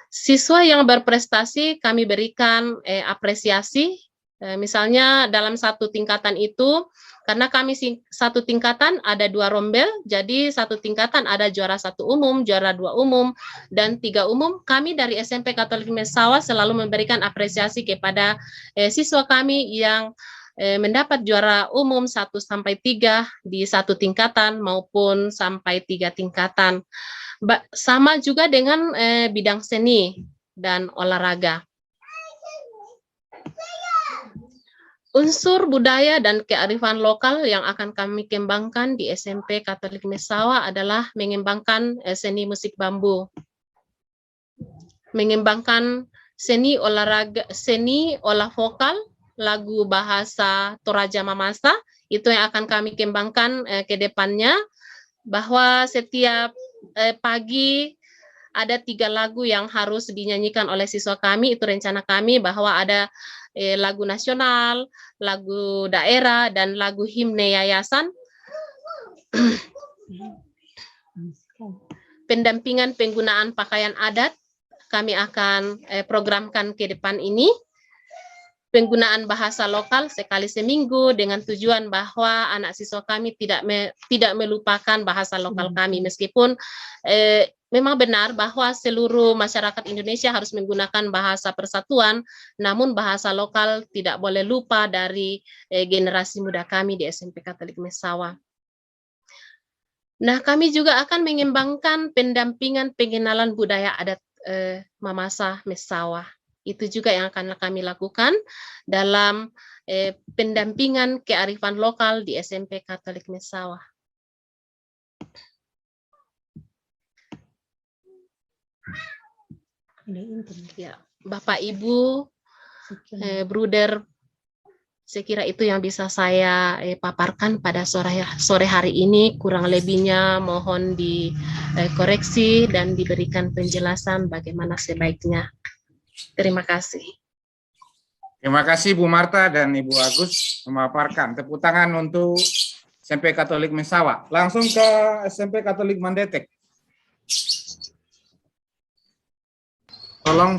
Siswa yang berprestasi kami berikan apresiasi, misalnya dalam satu tingkatan itu, karena kami satu tingkatan ada 2 rombel, jadi satu tingkatan ada juara 1 umum, juara 2 umum, dan 3 umum. Kami dari SMP Katolik Messawa selalu memberikan apresiasi kepada siswa kami yang mendapat juara umum 1 sampai 3 di satu tingkatan maupun sampai 3 tingkatan. Sama juga dengan bidang seni dan olahraga. Unsur budaya dan kearifan lokal yang akan kami kembangkan di SMP Katolik Messawa adalah mengembangkan seni musik bambu, mengembangkan seni olahraga, seni olah vokal, lagu bahasa Toraja Mamasa, itu yang akan kami kembangkan ke depannya, bahwa setiap pagi ada 3 lagu yang harus dinyanyikan oleh siswa kami. Itu rencana kami, bahwa ada lagu nasional, lagu daerah, dan lagu himne yayasan. Pendampingan penggunaan pakaian adat kami akan programkan ke depan ini. Penggunaan bahasa lokal sekali seminggu dengan tujuan bahwa anak siswa kami tidak melupakan bahasa lokal kami, meskipun memang benar bahwa seluruh masyarakat Indonesia harus menggunakan bahasa persatuan, namun bahasa lokal tidak boleh lupa dari generasi muda kami di SMP Katolik Messawa. Nah, kami juga akan mengembangkan pendampingan pengenalan budaya adat Mamasa Messawa. Itu juga yang akan kami lakukan dalam pendampingan kearifan lokal di SMP Katolik Messawa. Ya, Bapak Ibu, Bruder, saya kira itu yang bisa saya paparkan pada sore hari ini. Kurang lebihnya mohon dikoreksi dan diberikan penjelasan bagaimana sebaiknya. Terima kasih. Terima kasih Bu Marta dan Ibu Agus memaparkan. Tepuk tangan untuk SMP Katolik Messawa. Langsung ke SMP Katolik Mandetek. Tolong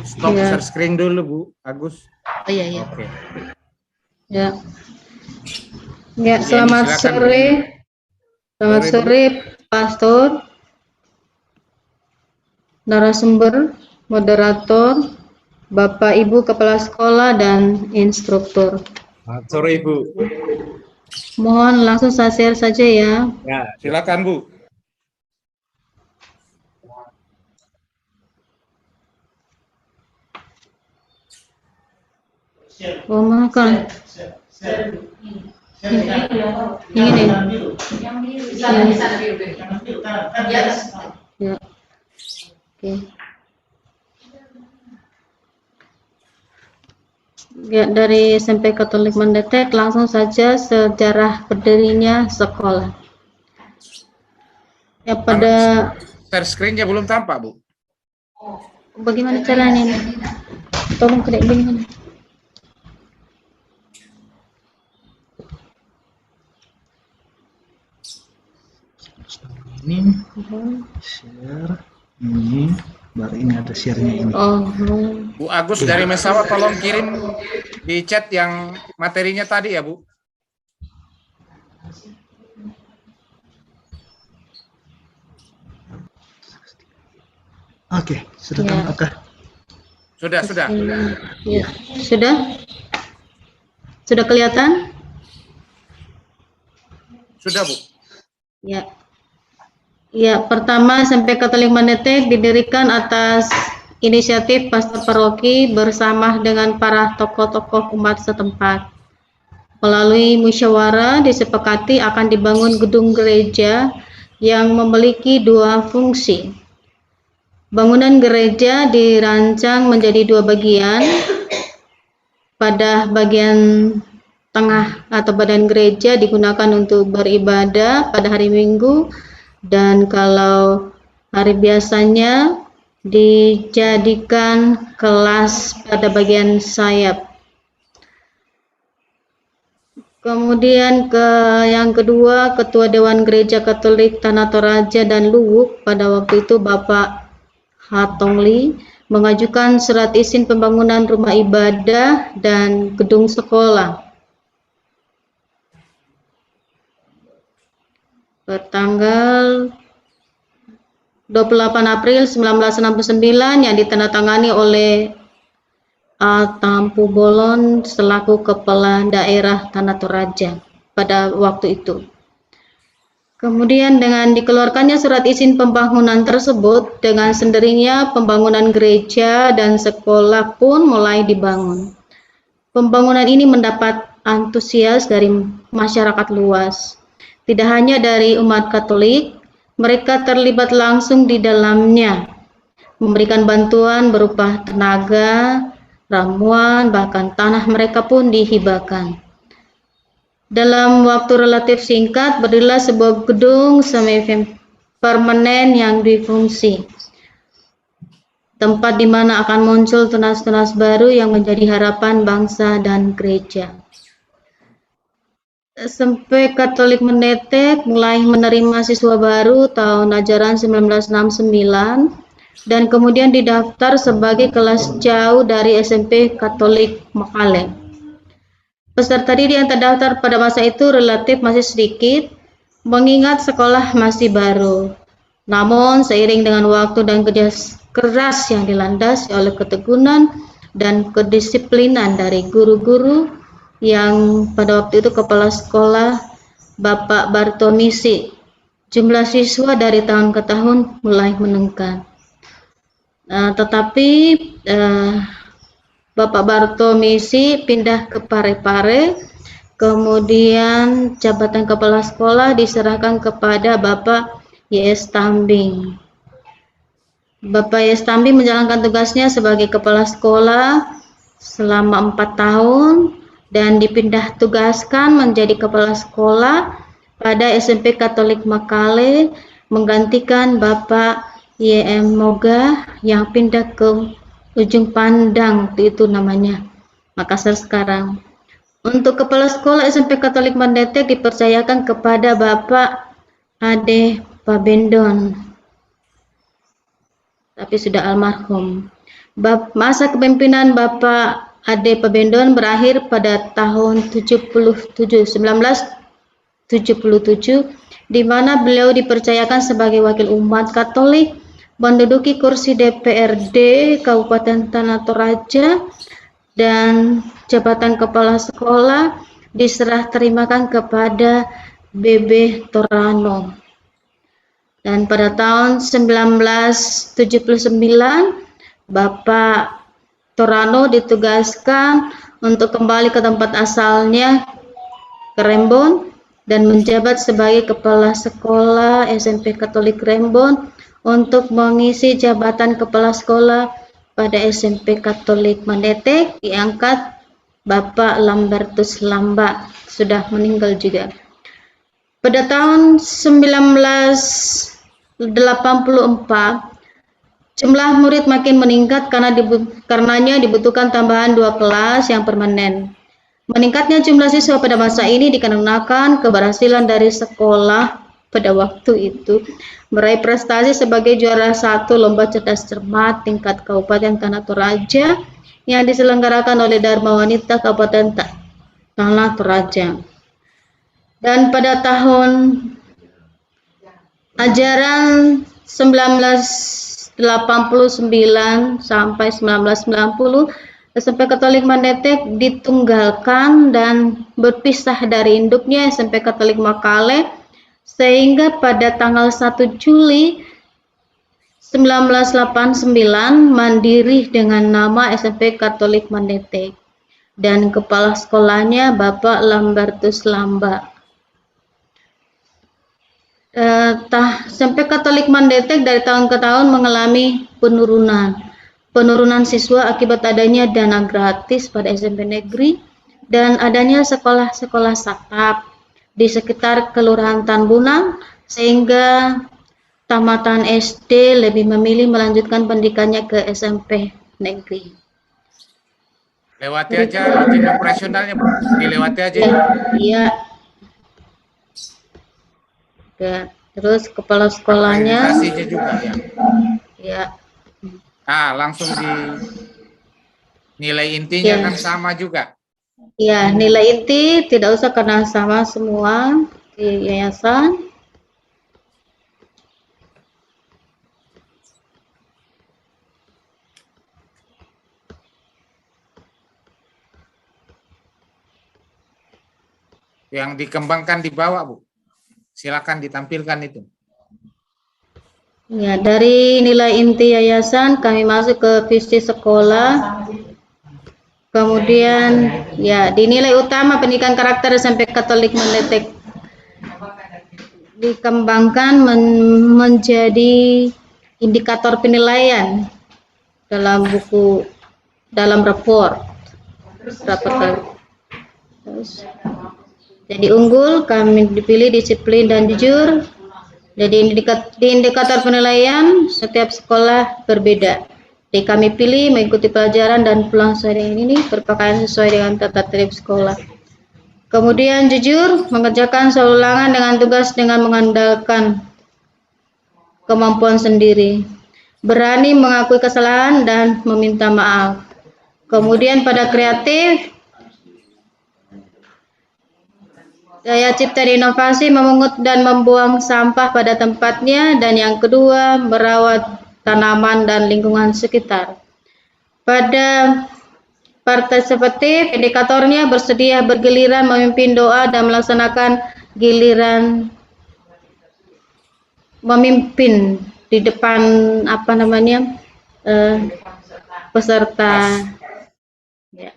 stop share screen dulu Bu Agus. Oh iya, iya. Oke. Ya. Ya, selamat sore. Selamat sore, Pastor, narasumber, moderator, Bapak Ibu Kepala Sekolah dan instruktur. Selamat sore Ibu. Mohon langsung saya share saja ya. Ya, Silakan Bu. Oh, makan. Ini. Ya. Oke. Ya, dari SMP Katolik Mendetek langsung saja sejarah berdirinya sekolah. Ya, pada Share screen-nya belum tampak, Bu. bagaimana caranya ini? Tolong kedek bagaimana? Ini share ini, baru ini ada share-nya ini. Oh. Bu Agus dari Mesawa tolong kirim di chat yang materinya tadi ya, Bu. Oke, sudah Ya. tampak kah? Sudah. Ya. Sudah? Sudah kelihatan? Sudah, Bu. Ya. Ya, pertama SMP Katolik Mendetek didirikan atas inisiatif pastor paroki bersama dengan para tokoh-tokoh umat setempat. Melalui musyawarah disepakati akan dibangun gedung gereja yang memiliki dua fungsi. Bangunan gereja dirancang menjadi dua bagian. Pada bagian tengah atau badan gereja digunakan untuk beribadah pada hari Minggu, dan kalau hari biasanya dijadikan kelas pada bagian sayap. Kemudian yang kedua, Ketua Dewan Gereja Katolik Tanah Toraja dan Luwuk pada waktu itu Bapak Hatongli mengajukan surat izin pembangunan rumah ibadah dan gedung sekolah. Pertanggal 28 April 1969 yang ditandatangani oleh Tampu Bolon selaku Kepala Daerah Tanah Toraja pada waktu itu. Kemudian dengan dikeluarkannya surat izin pembangunan tersebut, dengan sendirinya pembangunan gereja dan sekolah pun mulai dibangun. Pembangunan ini mendapat antusias dari masyarakat luas. Tidak hanya dari umat Katolik, mereka terlibat langsung di dalamnya, memberikan bantuan berupa tenaga, ramuan, bahkan tanah mereka pun dihibahkan. Dalam waktu relatif singkat, berdirilah sebuah gedung semi-permanen yang difungsi. Tempat di mana akan muncul tunas-tunas baru yang menjadi harapan bangsa dan gereja. SMP Katolik Mendetek mulai menerima siswa baru tahun ajaran 1969 dan kemudian didaftar sebagai kelas jauh dari SMP Katolik Makale. Peserta didik yang terdaftar pada masa itu relatif masih sedikit, mengingat sekolah masih baru. Namun, seiring dengan waktu dan kerja keras yang dilandasi oleh ketekunan dan kedisiplinan dari guru-guru yang pada waktu itu kepala sekolah Bapak Bartomisi, jumlah siswa dari tahun ke tahun mulai meningkat. Tetapi Bapak Bartomisi pindah ke Parepare, kemudian jabatan kepala sekolah diserahkan kepada Bapak Y.S. Tambing. Bapak Y.S. Tambing menjalankan tugasnya sebagai kepala sekolah selama 4 tahun dan dipindah tugaskan menjadi kepala sekolah pada SMP Katolik Makale menggantikan Bapak Y.M. Moga yang pindah ke Ujung Pandang, itu namanya Makassar sekarang. Untuk kepala sekolah SMP Katolik Mendetek dipercayakan kepada Bapak Ade Pabendon, tapi sudah almarhum. Masa kepemimpinan Bapak Ade Pabendon berakhir pada tahun 1977, di mana beliau dipercayakan sebagai wakil umat Katolik menduduki kursi DPRD Kabupaten Tanah Toraja, dan jabatan kepala sekolah diserah terimakan kepada BB Torano. Dan pada tahun 1979 Bapak Torano ditugaskan untuk kembali ke tempat asalnya ke Rembon dan menjabat sebagai Kepala Sekolah SMP Katolik Rembon untuk mengisi jabatan Kepala Sekolah pada SMP Katolik Mandetek diangkat Bapak Lambertus Lamba, sudah meninggal juga. Pada tahun 1984, jumlah murid makin meningkat karenanya dibutuhkan tambahan 2 kelas yang permanen. Meningkatnya jumlah siswa pada masa ini dikarenakan keberhasilan dari sekolah pada waktu itu meraih prestasi sebagai juara 1 lomba cerdas cermat tingkat Kabupaten Tanah Toraja yang diselenggarakan oleh Dharma Wanita Kabupaten Tanah Toraja. Dan pada tahun ajaran 1989 sampai 1990 SMP Katolik Mandetek ditunggalkan dan berpisah dari induknya SMP Katolik Makale sehingga pada tanggal 1 Juli 1989 mandiri dengan nama SMP Katolik Mandetek dan kepala sekolahnya Bapak Lambertus Lamba. SMP Katolik Mandetek dari tahun ke tahun mengalami penurunan siswa akibat adanya dana gratis pada SMP negeri dan adanya sekolah-sekolah satap di sekitar Kelurahan Tambunang sehingga tamatan SD lebih memilih melanjutkan pendidikannya ke SMP negeri. Lewati aja izin operasionalnya, Bu. Dilewati aja. Iya. Ya, terus kepala sekolahnya juga ya. Ya. Langsung di nilai intinya kan sama juga. Ya, nilai inti tidak usah karena sama semua di yayasan. Yang dikembangkan di bawah, Bu. Silakan ditampilkan itu. Ya, dari nilai inti yayasan kami masuk ke visi sekolah. Kemudian ya di nilai utama pendidikan karakter SMP Katolik Mandetek dikembangkan menjadi indikator penilaian dalam rapor. Jadi unggul kami dipilih disiplin dan jujur. Jadi di indikator penilaian setiap sekolah berbeda. Jadi kami pilih mengikuti pelajaran dan pulang sesuai dengan ini berpakaian sesuai dengan tata tertib sekolah. Kemudian jujur mengerjakan soal ulangan dengan tugas dengan mengandalkan kemampuan sendiri. Berani mengakui kesalahan dan meminta maaf. Kemudian pada kreatif, daya cipta dan inovasi memungut dan membuang sampah pada tempatnya, dan yang kedua merawat tanaman dan lingkungan sekitar. Pada partisipatif, indikatornya bersedia bergiliran memimpin doa dan melaksanakan giliran memimpin di depan peserta. Ya.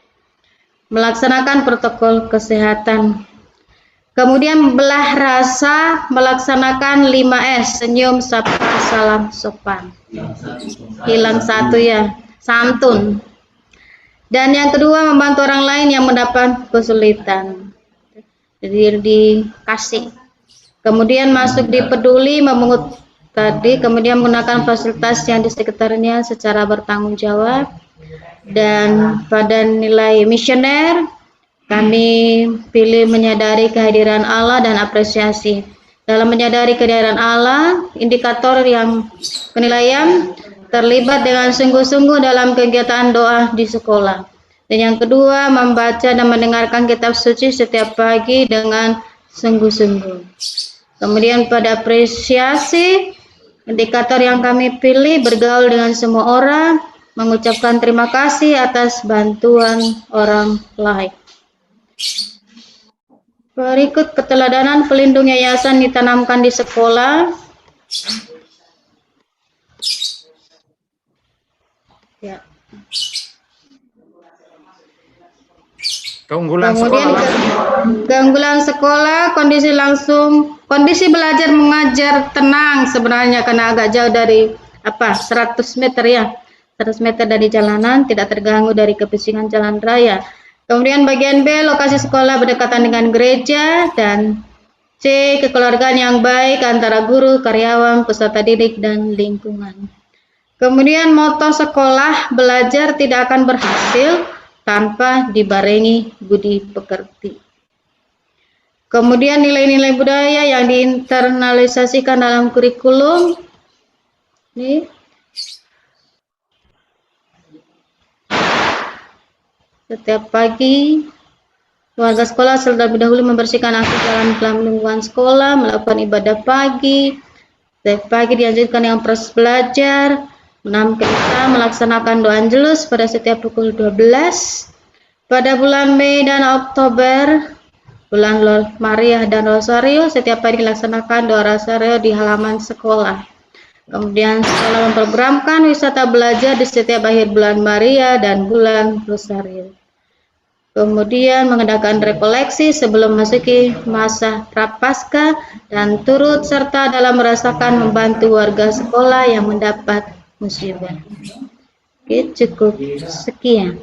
Melaksanakan protokol kesehatan. Kemudian belah rasa melaksanakan 5S, senyum, sapa, salam, sopan. Hilang satu ya, santun. Dan yang kedua membantu orang lain yang mendapat kesulitan. Jadi dikasih. Kemudian masuk di peduli, memungut tadi, kemudian menggunakan fasilitas yang di sekitarnya secara bertanggung jawab. Dan pada nilai misioner kami pilih menyadari kehadiran Allah dan apresiasi. Dalam menyadari kehadiran Allah, indikator yang penilaian terlibat dengan sungguh-sungguh dalam kegiatan doa di sekolah. Dan yang kedua, membaca dan mendengarkan kitab suci setiap pagi dengan sungguh-sungguh. Kemudian pada apresiasi, indikator yang kami pilih bergaul dengan semua orang, mengucapkan terima kasih atas bantuan orang lain. Berikut keteladanan pelindung yayasan ditanamkan di sekolah. Ya. Keunggulan Kemudian sekolah. keunggulan sekolah, kondisi belajar mengajar tenang sebenarnya karena agak jauh dari 100 meter ya. 100 meter dari jalanan, tidak terganggu dari kebisingan jalan raya. Kemudian bagian B, lokasi sekolah berdekatan dengan gereja, dan C, kekeluargaan yang baik antara guru, karyawan, peserta didik, dan lingkungan. Kemudian moto sekolah, belajar tidak akan berhasil tanpa dibarengi budi pekerti. Kemudian nilai-nilai budaya yang diinternalisasikan dalam kurikulum. Ini setiap pagi warga sekolah terlebih dahulu membersihkan akses jalan dalam lingkungan sekolah, melakukan ibadah pagi. Setiap pagi dilanjutkan dengan proses belajar. Kita melaksanakan doa angelus pada setiap pukul 12. Pada bulan Mei dan Oktober, bulan Maria dan Rosario, setiap hari dilaksanakan doa Rosario di halaman sekolah. Kemudian sekolah memprogramkan wisata belajar di setiap akhir bulan Maria dan bulan Rosario. Kemudian mengadakan rekoleksi sebelum memasuki masa prapaskah dan turut serta dalam merasakan membantu warga sekolah yang mendapat musibah. Oke, cukup sekian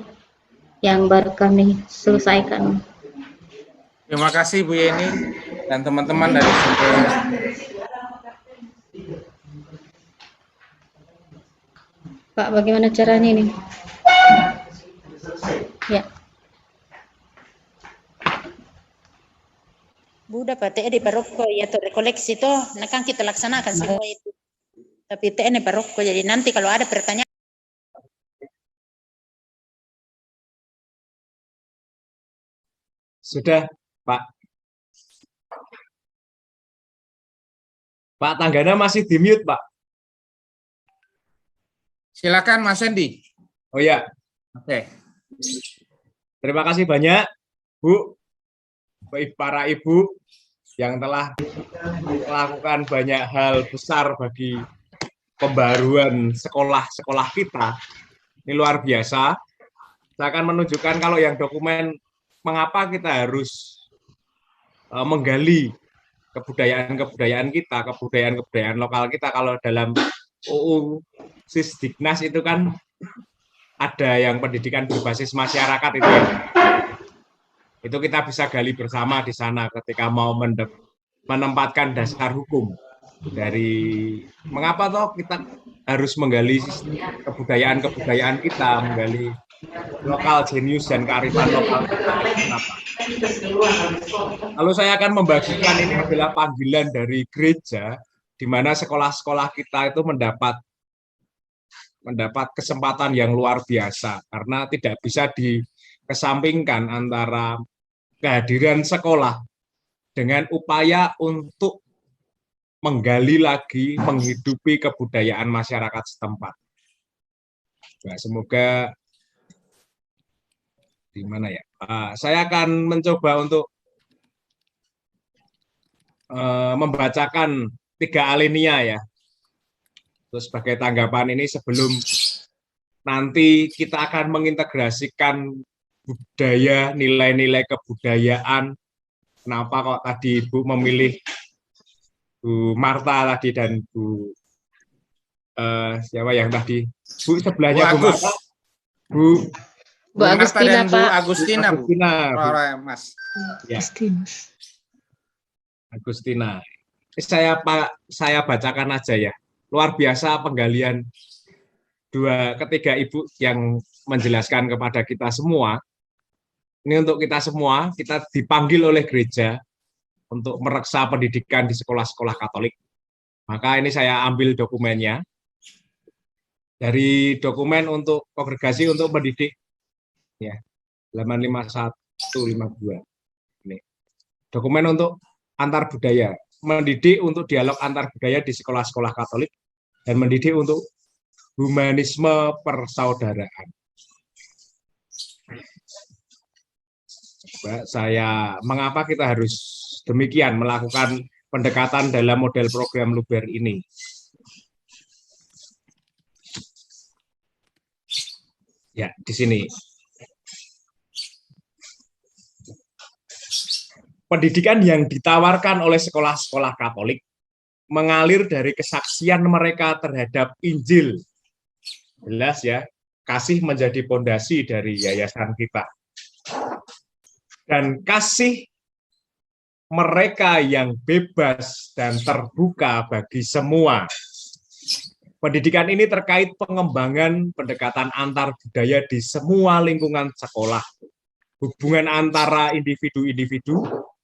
yang baru kami selesaikan. Terima kasih Bu Yeni dan teman-teman dari SMP. Pak, bagaimana caranya ini? Ya. Bu dapat di parokko ya tuh rekoleksi tuh, nah kan kita laksanakan semua itu. Tapi TN parokko, jadi nanti kalau ada pertanyaan. Sudah, Pak. Pak Tanggana masih di mute, Pak. Silakan Mas Hendy. Oh ya. Oke. Terima kasih banyak, Bu, para ibu yang telah melakukan banyak hal besar bagi pembaruan sekolah-sekolah kita. Ini luar biasa. Saya akan menunjukkan kalau yang dokumen mengapa kita harus menggali kebudayaan-kebudayaan kita, kebudayaan-kebudayaan lokal kita. Kalau dalam UU Sisdiknas itu kan ada yang pendidikan berbasis masyarakat itu ya. Itu kita bisa gali bersama di sana ketika mau menempatkan dasar hukum dari mengapa toh kita harus menggali kebudayaan-kebudayaan kita, menggali lokal jenius dan kearifan lokal kita. Kenapa? Lalu saya akan membagikan ini adalah panggilan dari gereja, di mana sekolah-sekolah kita itu mendapat kesempatan yang luar biasa, karena tidak bisa dikesampingkan antara kehadiran sekolah dengan upaya untuk menggali lagi, menghidupi kebudayaan masyarakat setempat. Nah, semoga di mana ya? Saya akan mencoba untuk membacakan 3 alinea ya. Terus sebagai tanggapan ini sebelum nanti kita akan mengintegrasikan budaya, nilai-nilai kebudayaan. Kenapa kok tadi Ibu memilih Bu Marta tadi dan Bu siapa yang tadi? Bu sebelahnya Bu Marta. Bu Agustina, dan Bu Agustina. Mas. Ya. Agustina. Saya bacakan aja ya. Luar biasa penggalian ketiga ibu yang menjelaskan kepada kita semua. Ini untuk kita semua, kita dipanggil oleh gereja untuk mereksa pendidikan di sekolah-sekolah Katolik. Maka ini saya ambil dokumennya. Dari dokumen untuk kongregasi untuk mendidik ya. Halaman 5152. Ini. Dokumen untuk antar budaya, mendidik untuk dialog antar budaya di sekolah-sekolah Katolik dan mendidik untuk humanisme persaudaraan. Mengapa kita harus demikian melakukan pendekatan dalam model program Luber ini? Ya, di sini. pendidikan yang ditawarkan oleh sekolah-sekolah Katolik mengalir dari kesaksian mereka terhadap Injil. Jelas ya, kasih menjadi pondasi dari yayasan kita. Dan kasih mereka yang bebas dan terbuka bagi semua. Pendidikan ini terkait pengembangan pendekatan antar budaya di semua lingkungan sekolah. Hubungan antara individu-individu,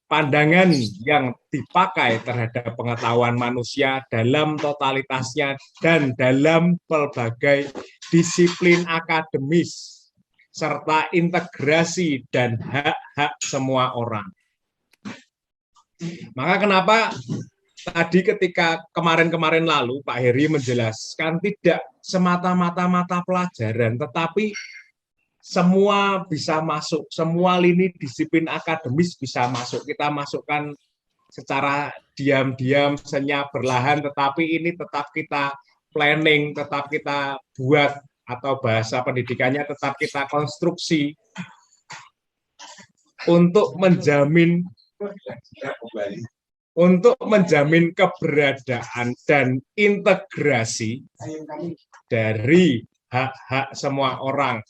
pandangan yang dipakai terhadap pengetahuan manusia dalam totalitasnya dan dalam pelbagai disiplin akademis, serta integrasi dan hak-hak semua orang. Maka kenapa tadi ketika kemarin-kemarin lalu Pak Heri menjelaskan tidak semata-mata mata pelajaran, tetapi semua bisa masuk, semua lini disiplin akademis bisa masuk. Kita masukkan secara diam-diam, senyap, berlahan, tetapi ini tetap kita planning, tetap kita buat, atau bahasa pendidikannya tetap kita konstruksi untuk menjamin keberadaan dan integrasi dari hak-hak semua orang.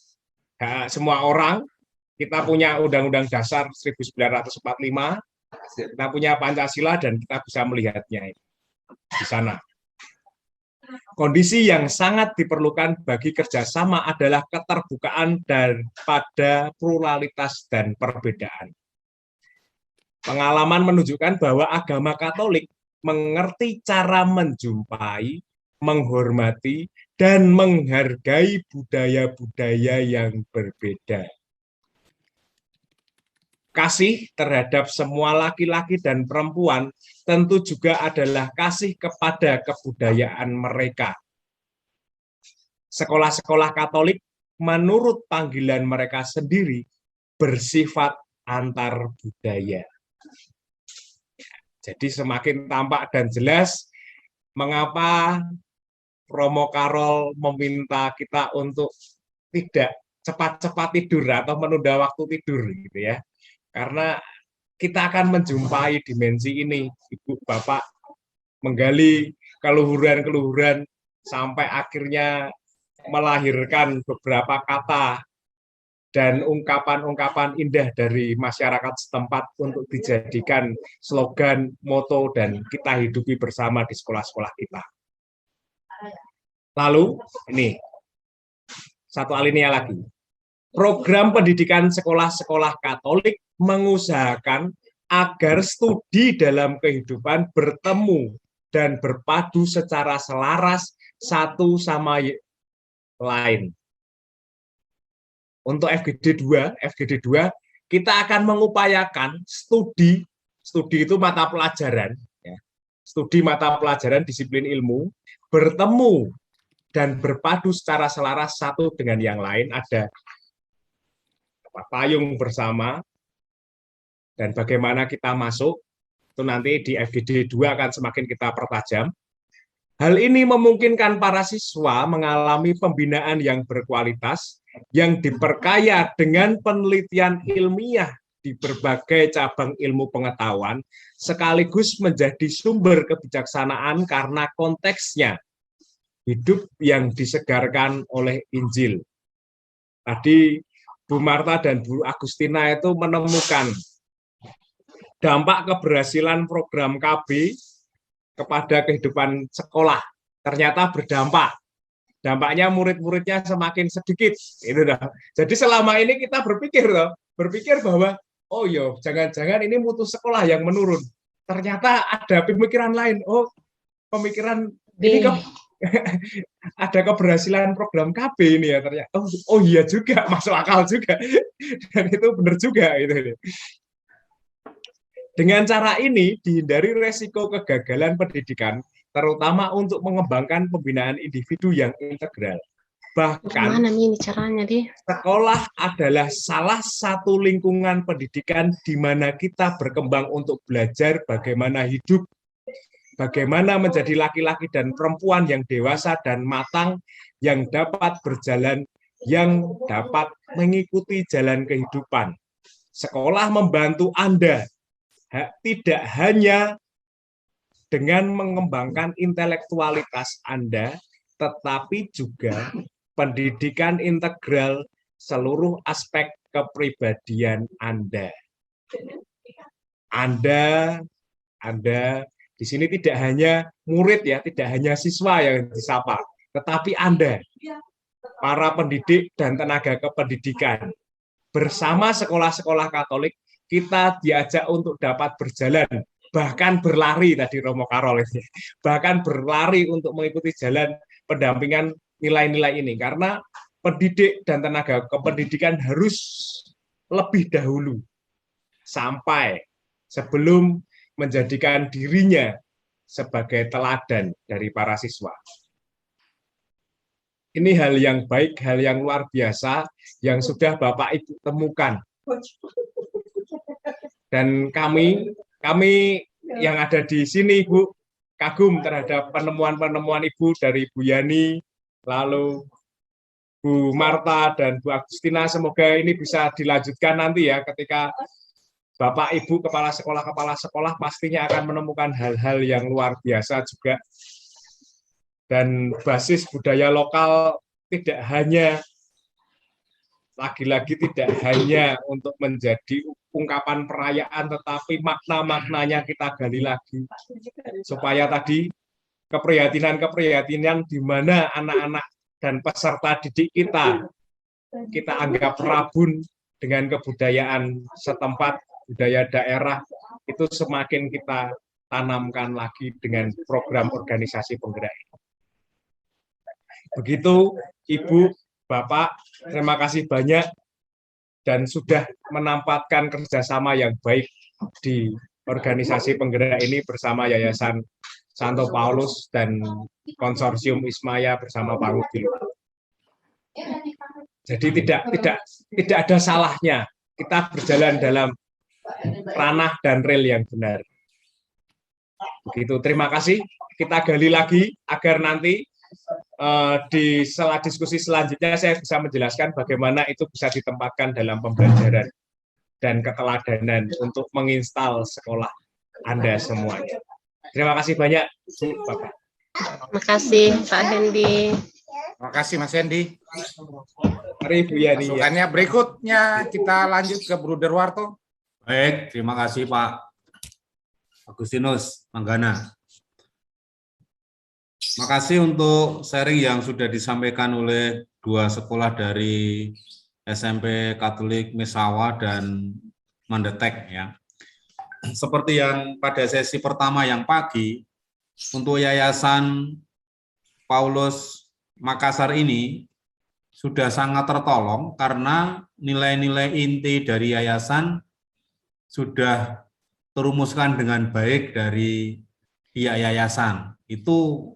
Hak semua orang, kita punya Undang-Undang Dasar 1945, kita punya Pancasila, dan kita bisa melihatnya di sana. Kondisi yang sangat diperlukan bagi kerjasama adalah keterbukaan dan pada pluralitas dan perbedaan. Pengalaman menunjukkan bahwa agama Katolik mengerti cara menjumpai, menghormati, dan menghargai budaya-budaya yang berbeda. Kasih terhadap semua laki-laki dan perempuan tentu juga adalah kasih kepada kebudayaan mereka. Sekolah-sekolah Katolik menurut panggilan mereka sendiri bersifat antar budaya. Jadi semakin tampak dan jelas mengapa Romo Karol meminta kita untuk tidak cepat-cepat tidur atau menunda waktu tidur gitu ya. Karena kita akan menjumpai dimensi ini, Ibu Bapak menggali keluhuran-keluhuran sampai akhirnya melahirkan beberapa kata dan ungkapan-ungkapan indah dari masyarakat setempat untuk dijadikan slogan, moto, dan kita hidupi bersama di sekolah-sekolah kita. Lalu, ini, satu alinea lagi. Program pendidikan sekolah-sekolah Katolik mengusahakan agar studi dalam kehidupan bertemu dan berpadu secara selaras satu sama lain. Untuk FGD 2 kita akan mengupayakan studi itu mata pelajaran, ya, studi mata pelajaran disiplin ilmu bertemu dan berpadu secara selaras satu dengan yang lain, ada payung bersama, dan bagaimana kita masuk itu nanti di FGD 2 akan semakin kita pertajam. Hal ini memungkinkan para siswa mengalami pembinaan yang berkualitas, yang diperkaya dengan penelitian ilmiah di berbagai cabang ilmu pengetahuan, sekaligus menjadi sumber kebijaksanaan karena konteksnya hidup yang disegarkan oleh Injil. Tadi Bu Marta dan Bu Agustina itu menemukan dampak keberhasilan program KB kepada kehidupan sekolah. Ternyata berdampak. Dampaknya murid-muridnya semakin sedikit. Itu dah. Jadi selama ini kita berpikir bahwa oh yo, jangan-jangan ini mutu sekolah yang menurun. Ternyata ada pemikiran lain. Oh, pemikiran ini ada keberhasilan program KB ini ya ternyata. Oh iya juga, masuk akal juga. Dan itu benar juga gitu. Dengan cara ini dihindari resiko kegagalan pendidikan, terutama untuk mengembangkan pembinaan individu yang integral. Bahkan sekolah adalah salah satu lingkungan pendidikan di mana kita berkembang untuk belajar bagaimana hidup, bagaimana menjadi laki-laki dan perempuan yang dewasa dan matang, yang dapat berjalan, yang dapat mengikuti jalan kehidupan. Sekolah membantu Anda tidak hanya dengan mengembangkan intelektualitas Anda, tetapi juga pendidikan integral seluruh aspek kepribadian Anda. Anda di sini tidak hanya murid ya, tidak hanya siswa yang disapa, tetapi Anda, para pendidik dan tenaga kependidikan, bersama sekolah-sekolah Katolik, kita diajak untuk dapat berjalan, bahkan berlari tadi Romo Karol ini, bahkan berlari untuk mengikuti jalan pendampingan nilai-nilai ini, karena pendidik dan tenaga kependidikan harus lebih dahulu sampai sebelum menjadikan dirinya sebagai teladan dari para siswa. Ini hal yang baik, hal yang luar biasa yang sudah Bapak Ibu temukan. Dan kami yang ada di sini, Ibu, kagum terhadap penemuan-penemuan Ibu dari Bu Yani, lalu Bu Marta dan Bu Agustina. Semoga ini bisa dilanjutkan nanti ya, ketika Bapak Ibu kepala sekolah pastinya akan menemukan hal-hal yang luar biasa juga. Dan basis budaya lokal tidak hanya, lagi-lagi tidak hanya untuk menjadi ungkapan perayaan, tetapi makna-maknanya kita gali lagi. Supaya tadi keprihatinan di mana anak-anak dan peserta didik kita anggap rabun dengan kebudayaan setempat, budaya daerah, itu semakin kita tanamkan lagi dengan program organisasi penggerak. Begitu Ibu, Bapak, terima kasih banyak dan sudah menempatkan kerjasama yang baik di organisasi penggerak ini bersama Yayasan Santo Paulus dan Konsorsium Ismaya bersama Pak Rudil. Jadi tidak ada salahnya kita berjalan dalam ranah dan rel yang benar. Begitu, terima kasih. Kita gali lagi agar nanti di sela diskusi selanjutnya saya bisa menjelaskan bagaimana itu bisa ditempatkan dalam pembelajaran dan keteladanan untuk menginstal sekolah Anda semuanya. Terima kasih banyak, Bapak. Terima kasih, Pak Hendi. Terima kasih, Mas Hendi. Mari, Bu Yani. Masukannya berikutnya kita lanjut ke Bruder Warto. Baik, terima kasih Pak Agustinus Manggana. Makasih untuk sharing yang sudah disampaikan oleh dua sekolah dari SMP Katolik Mesawa dan Mandetek ya. Seperti yang pada sesi pertama yang pagi, untuk Yayasan Paulus Makassar ini sudah sangat tertolong karena nilai-nilai inti dari yayasan sudah terumuskan dengan baik dari pihak yayasan. Itu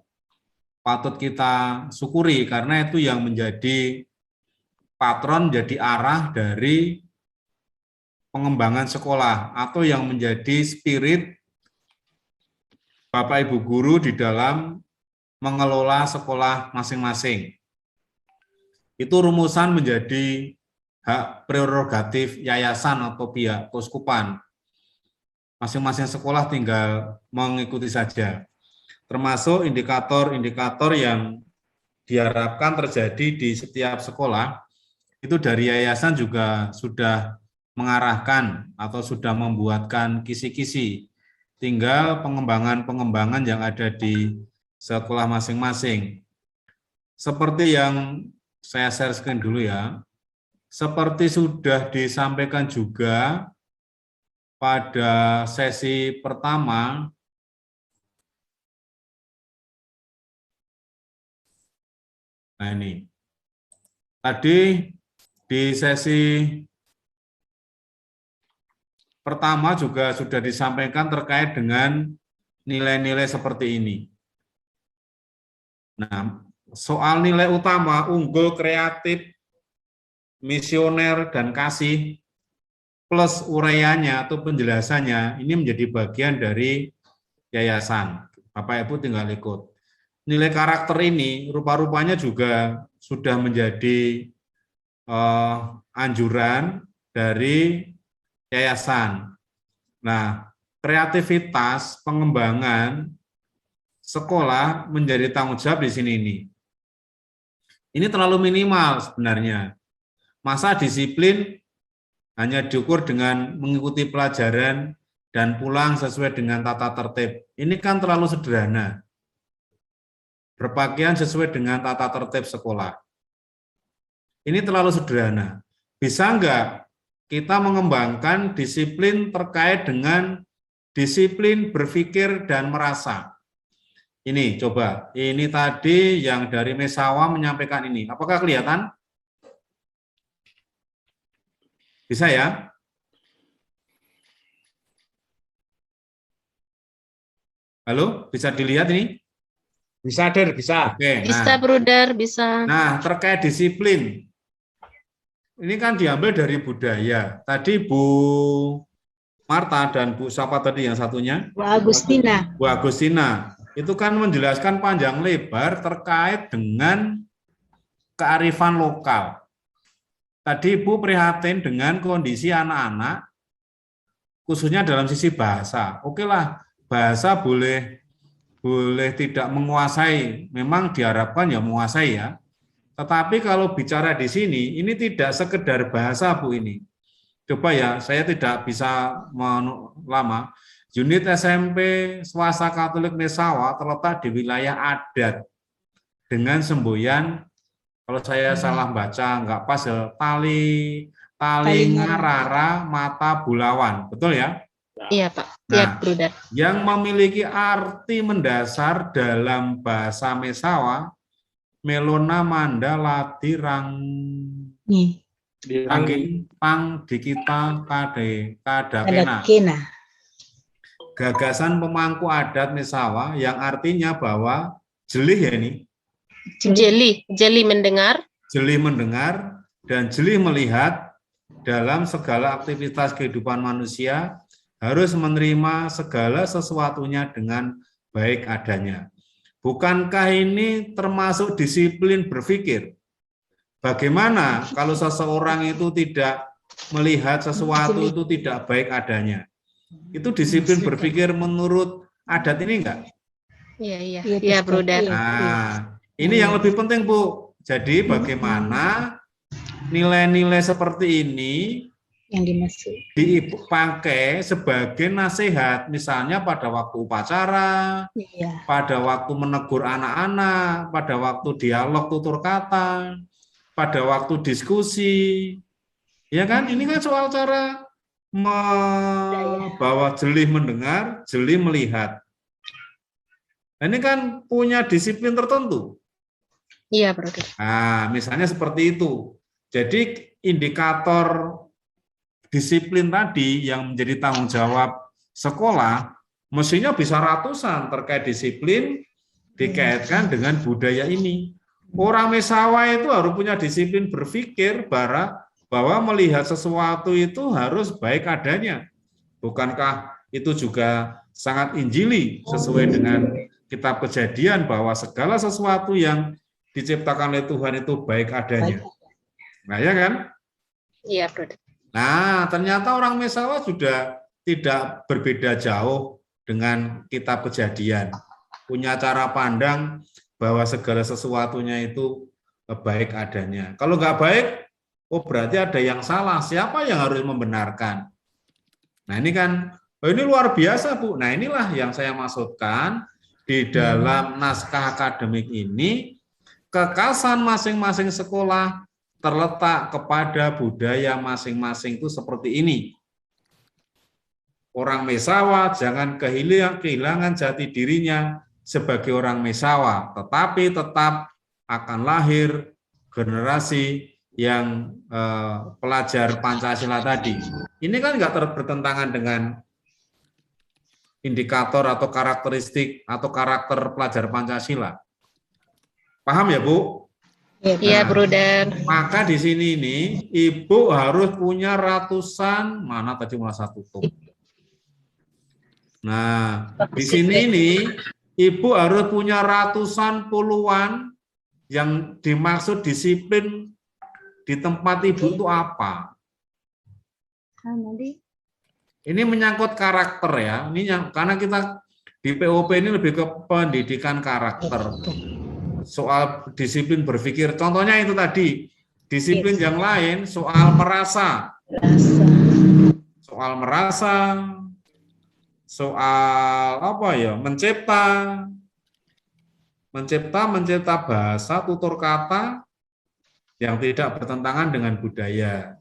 patut kita syukuri karena itu yang menjadi patron, jadi arah dari pengembangan sekolah atau yang menjadi spirit Bapak Ibu guru di dalam mengelola sekolah masing-masing. Itu rumusan menjadi hak prerogatif yayasan atau pihak keuskupan. Masing-masing sekolah tinggal mengikuti saja. Termasuk indikator-indikator yang diharapkan terjadi di setiap sekolah, itu dari yayasan juga sudah mengarahkan atau sudah membuatkan kisi-kisi. Tinggal pengembangan-pengembangan yang ada di sekolah masing-masing. Seperti yang saya share screen dulu ya, seperti sudah disampaikan juga pada sesi pertama, nah ini, tadi di sesi pertama juga sudah disampaikan terkait dengan nilai-nilai seperti ini. Nah, soal nilai utama, unggul, kreatif, misioner, dan kasih, plus uraiannya atau penjelasannya, ini menjadi bagian dari yayasan. Bapak Ibu tinggal ikut. Nilai karakter ini rupa-rupanya juga sudah menjadi anjuran dari yayasan. Nah, kreativitas pengembangan sekolah menjadi tanggung jawab di sini ini. Ini terlalu minimal sebenarnya. Masa disiplin hanya diukur dengan mengikuti pelajaran dan pulang sesuai dengan tata tertib. Ini kan terlalu sederhana. Berpakaian sesuai dengan tata tertib sekolah. Ini terlalu sederhana. Bisa enggak kita mengembangkan disiplin terkait dengan disiplin berpikir dan merasa? Ini coba, ini tadi yang dari Mesawa menyampaikan ini. Apakah kelihatan? Bisa ya? Halo, bisa dilihat ini? Bisa, Der, bisa. Oke, Bisa, Bruder, bisa. Nah, terkait disiplin. Ini kan diambil dari budaya. Tadi Bu Marta dan Bu siapa tadi yang satunya? Bu Agustina. Bu Agustina. Itu kan menjelaskan panjang lebar terkait dengan kearifan lokal. Tadi Ibu prihatin dengan kondisi anak-anak, khususnya dalam sisi bahasa. Oke lah, bahasa boleh tidak menguasai, memang diharapkan ya menguasai ya. Tetapi kalau bicara di sini, ini tidak sekedar bahasa Bu ini. Coba ya, saya tidak bisa lama. Unit SMP swasta Katolik Mesawa terletak di wilayah adat dengan semboyan, kalau saya salah baca nggak pas ya, Tali Ngarara Mata Bulawan, betul ya? Iya Pak, Nah, Bruder. yang memiliki arti mendasar dalam bahasa Mesawa, Melona Manda Ladirang Angin Pang Dikita Kadakena. Gagasan pemangku adat Mesawa yang artinya bahwa jelih ya ini. Jeli mendengar. Jeli mendengar dan jeli melihat dalam segala aktivitas kehidupan manusia harus menerima segala sesuatunya dengan baik adanya. Bukankah ini termasuk disiplin berpikir? Bagaimana kalau seseorang itu tidak melihat sesuatu itu tidak baik adanya? Itu disiplin berpikir menurut adat ini enggak? Iya, Bruder. Nah, ini yang lebih penting, Bu. Jadi bagaimana nilai-nilai seperti ini yang dimaksud dipakai sebagai nasihat, misalnya pada waktu upacara, pada waktu menegur anak-anak, pada waktu dialog tutur kata, pada waktu diskusi, ya kan? Ini kan soal cara bahwa jeli mendengar, jeli melihat. Ini kan punya disiplin tertentu. Iya, Bruder. Nah, misalnya seperti itu. Jadi indikator disiplin tadi yang menjadi tanggung jawab sekolah mestinya bisa ratusan terkait disiplin dikaitkan dengan budaya ini. Orang Mesawa itu harus punya disiplin berpikir bahwa melihat sesuatu itu harus baik adanya. Bukankah itu juga sangat injili sesuai dengan kitab Kejadian bahwa segala sesuatu yang diciptakan oleh Tuhan itu baik adanya. Nah, ya kan? Iya, Bruder. Nah, ternyata orang Mesawa sudah tidak berbeda jauh dengan kitab Kejadian. Punya cara pandang bahwa segala sesuatunya itu baik adanya. Kalau nggak baik, oh berarti ada yang salah. Siapa yang harus membenarkan? Nah, ini kan, ini luar biasa, Bu. Nah, inilah yang saya maksudkan di dalam naskah akademik ini, kekhasan masing-masing sekolah terletak kepada budaya masing-masing itu seperti ini. Orang Mesawa jangan kehilangan jati dirinya sebagai orang Mesawa, tetapi tetap akan lahir generasi yang pelajar Pancasila tadi. Ini kan nggak bertentangan dengan indikator atau karakteristik atau karakter pelajar Pancasila. Paham ya, Bu? Iya, Bruder. Maka di sini nih, Ibu harus punya ratusan, mana tadi malah satu tuh. Nah, di sini nih, Ibu harus punya ratusan puluhan yang dimaksud disiplin di tempat Ibu itu apa? Ini menyangkut karakter ya. Ini yang karena kita di POP ini lebih ke pendidikan karakter. Soal disiplin berpikir. Contohnya itu tadi. Disiplin yang lain soal merasa. Soal merasa. Soal apa ya? Mencipta bahasa, tutur kata yang tidak bertentangan dengan budaya.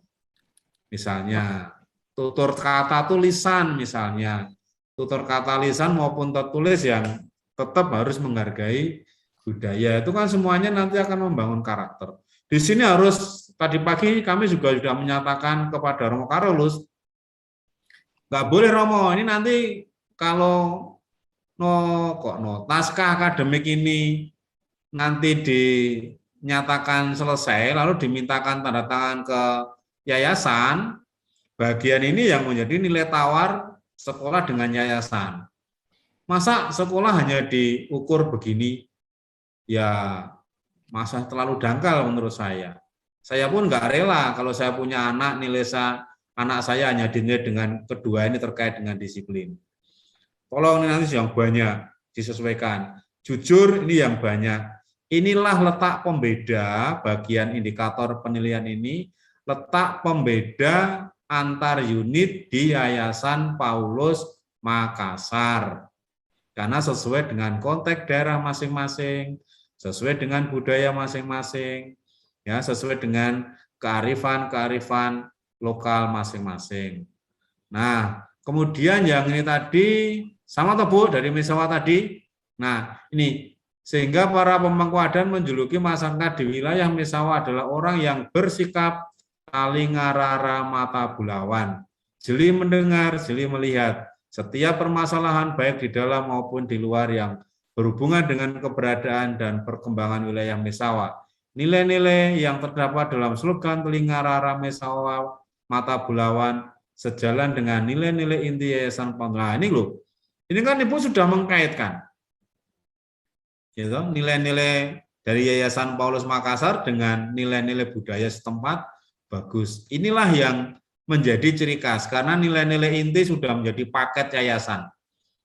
Misalnya, tutur kata tulisan misalnya. Tutur kata lisan maupun tertulis yang tetap harus menghargai budaya. Itu kan semuanya nanti akan membangun karakter. Di sini harus, tadi pagi kami juga sudah menyatakan kepada Romo Carolus, nggak boleh Romo, ini nanti kalau naskah akademik ini nanti dinyatakan selesai, lalu dimintakan tanda tangan ke yayasan, bagian ini yang menjadi nilai tawar sekolah dengan yayasan. Masa sekolah hanya diukur begini? Ya, masa terlalu dangkal menurut saya. Saya pun nggak rela kalau saya punya anak, anak saya hanya dinilai dengan kedua ini terkait dengan disiplin. Tolong ini nanti yang banyak disesuaikan. Jujur ini yang banyak. Inilah letak pembeda bagian indikator penilaian ini, letak pembeda antar unit di Yayasan Paulus Makassar. Karena sesuai dengan konteks daerah masing-masing, sesuai dengan budaya masing-masing, ya, sesuai dengan kearifan lokal masing-masing. Nah, kemudian yang ini tadi sama atau Bu dari Misawa tadi. Nah, ini sehingga para pemangku adat menjuluki masyarakat di wilayah Misawa adalah orang yang bersikap Talingarara mata bulawan, jeli mendengar, jeli melihat. Setiap permasalahan baik di dalam maupun di luar yang berhubungan dengan keberadaan dan perkembangan wilayah Misawa. Nilai-nilai yang terdapat dalam slogan Talingarara Misawa mata bulawan sejalan dengan nilai-nilai inti Yayasan Paulus. Nah, ini loh. Ini kan Ibu sudah mengkaitkan. Gitu, nilai-nilai dari Yayasan Paulus Makassar dengan nilai-nilai budaya setempat. Bagus. Inilah yang menjadi ciri khas karena nilai-nilai inti sudah menjadi paket yayasan.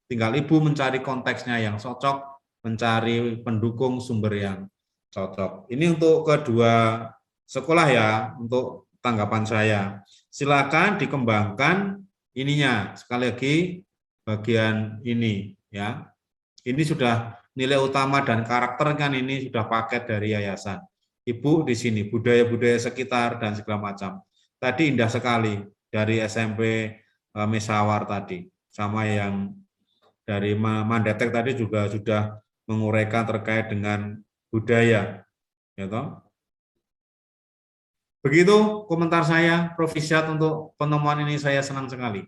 Tinggal Ibu mencari konteksnya yang cocok, mencari pendukung sumber yang cocok. Ini untuk kedua sekolah ya, untuk tanggapan saya. Silakan dikembangkan ininya. Sekali lagi bagian ini ya. Ini sudah nilai utama dan karakter kan ini sudah paket dari yayasan. Ibu di sini, budaya-budaya sekitar dan segala macam. Tadi indah sekali dari SMP Misawar tadi, sama yang dari Mandetek tadi juga sudah menguraikan terkait dengan budaya. Ya toh? Begitu komentar saya, Prof. Isyad, untuk penemuan ini saya senang sekali.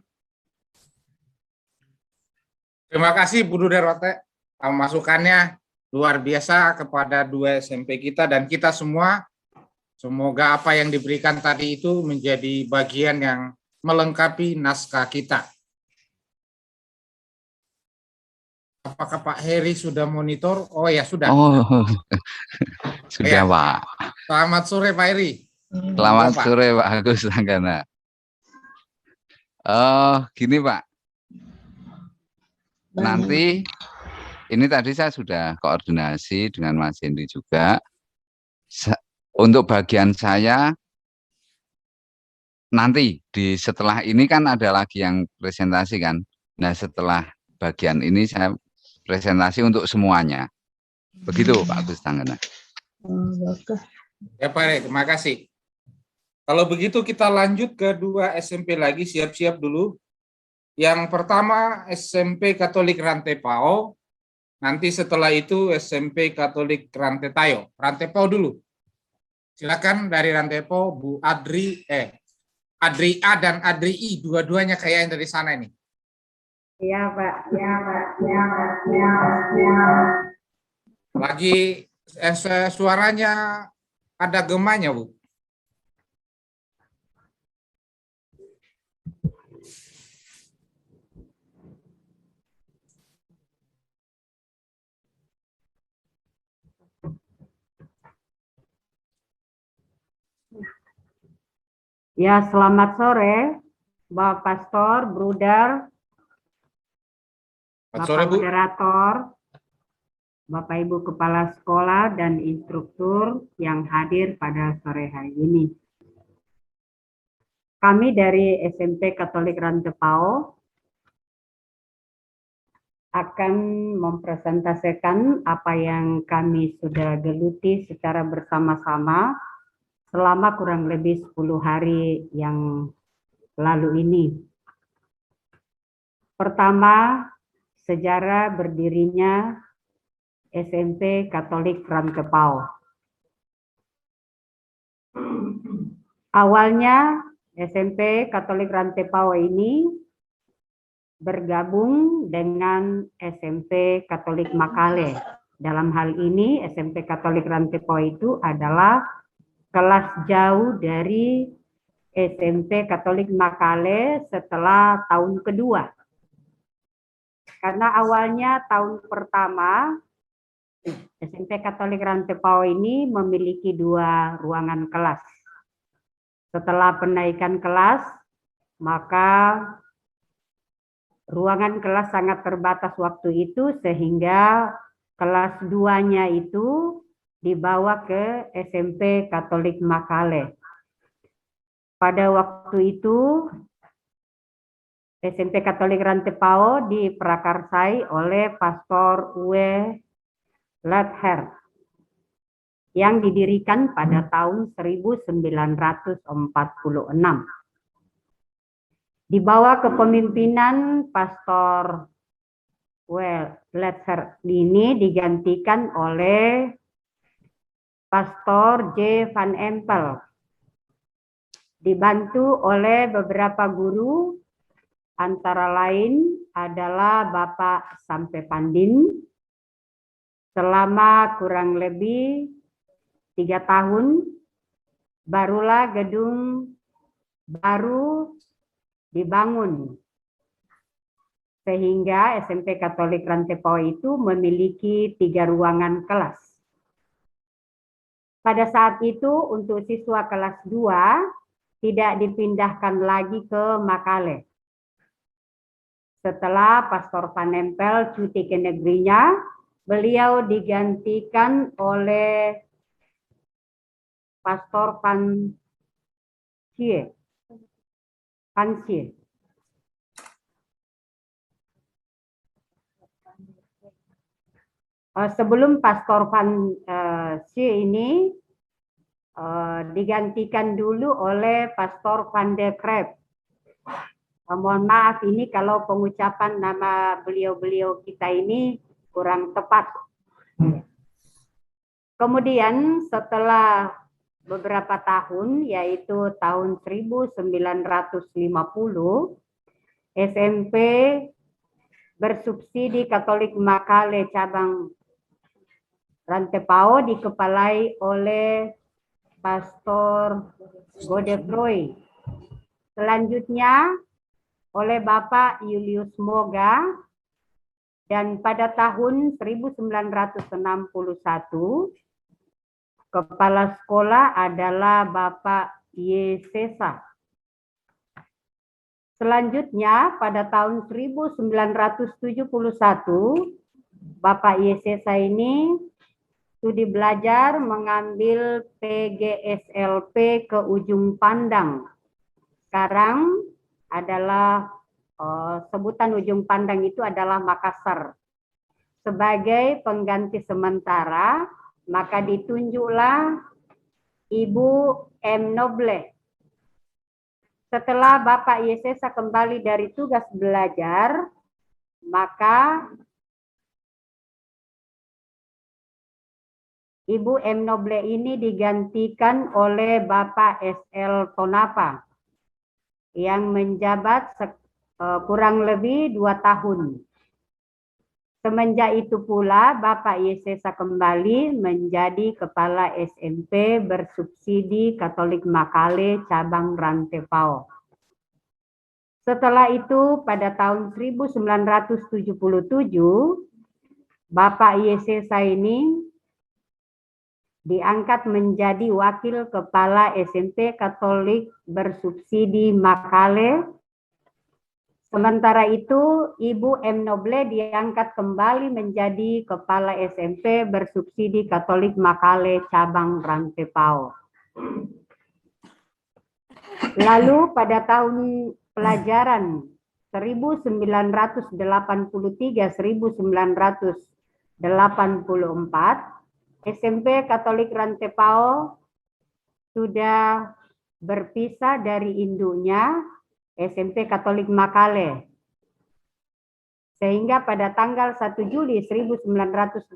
Terima kasih Bu Derwate, masukannya luar biasa kepada dua SMP kita dan kita semua. Semoga apa yang diberikan tadi itu menjadi bagian yang melengkapi naskah kita. Apakah Pak Heri sudah monitor? Oh ya sudah. Oh, sudah ya. Pak. Selamat sore Pak Heri. Selamat sore Pak Agus Tanggana. Gini Pak. Nanti ini tadi saya sudah koordinasi dengan Mas Hendy juga. Untuk bagian saya, nanti setelah ini kan ada lagi yang presentasi kan. Nah setelah bagian ini saya presentasi untuk semuanya. Begitu Pak Agus Tanggana. Ya Pak, terima kasih. Kalau begitu kita lanjut ke dua SMP lagi, siap-siap dulu. Yang pertama SMP Katolik Rantepao. Nanti setelah itu SMP Katolik Rantetayo. Rantepao dulu. Silakan dari Rantepao, Bu Adri A dan Adri I, dua-duanya kayak yang dari sana ini. Iya, Pak. Lagi suaranya ada gemanya, Bu. Ya, selamat sore Bapak Pastor, Bruder, Selamat Bapak sore, Bu. Moderator, Bapak Ibu Kepala Sekolah dan instruktur yang hadir pada sore hari ini. Kami dari SMP Katolik Rantepao akan mempresentasikan apa yang kami sudah geluti secara bersama-sama selama kurang lebih 10 hari yang lalu ini. Pertama, sejarah berdirinya SMP Katolik Rantepao. Awalnya SMP Katolik Rantepao ini bergabung dengan SMP Katolik Makale. Dalam hal ini SMP Katolik Rantepao itu adalah kelas jauh dari SMP Katolik Makale setelah tahun kedua. Karena awalnya tahun pertama SMP Katolik Rantepao ini memiliki 2 ruangan kelas. Setelah penaikan kelas, maka ruangan kelas sangat terbatas waktu itu sehingga kelas 2-nya itu dibawa ke SMP Katolik Makale. Pada waktu itu SMP Katolik Rantepao diprakarsai oleh Pastor Uwe Ledher yang didirikan pada tahun 1946. Di bawah kepemimpinan Pastor Ledher ini digantikan oleh Pastor J. Van Empel, dibantu oleh beberapa guru, antara lain adalah Bapak Sampe Pandin, selama kurang lebih 3 tahun, barulah gedung baru dibangun. Sehingga SMP Katolik Rantepao itu memiliki 3 ruangan kelas. Pada saat itu untuk siswa kelas 2 tidak dipindahkan lagi ke Makale. Setelah Pastor Van Empel cuti ke negerinya, beliau digantikan oleh Pastor Pancie. Sebelum Pastor Pancie ini digantikan dulu oleh Pastor Van de Kreb. Mohon maaf ini kalau pengucapan nama beliau-beliau kita ini kurang tepat. Kemudian setelah beberapa tahun, yaitu tahun 1950, SMP bersubsidi Katolik Makale cabang Rantepao dikepalai oleh Pastor Godefroy. Selanjutnya oleh Bapak Julius Moga, dan pada tahun 1961 kepala sekolah adalah Bapak Yesesa. Selanjutnya pada tahun 1971 Bapak Yesesa ini studi belajar mengambil PGSLP ke Ujung Pandang. Sekarang adalah sebutan Ujung Pandang itu adalah Makassar. Sebagai pengganti sementara, maka ditunjuklah Ibu M. Noble. Setelah Bapak Yesesa kembali dari tugas belajar, maka Ibu M. Noble ini digantikan oleh Bapak S.L. Tonapa yang menjabat kurang lebih 2 tahun. Semenjak itu pula Bapak Yesesa kembali menjadi Kepala SMP bersubsidi Katolik Makale cabang Rantepao. Setelah itu pada tahun 1977 Bapak Yesesa ini diangkat menjadi Wakil Kepala SMP Katolik bersubsidi Makale Sementara itu, Ibu M. Noble diangkat kembali menjadi Kepala SMP bersubsidi Katolik Makale Cabang Rantepao. Lalu pada tahun pelajaran 1983-1984, SMP Katolik Rantepao sudah berpisah dari induknya SMP Katolik Makale. Sehingga pada tanggal 1 Juli 1983,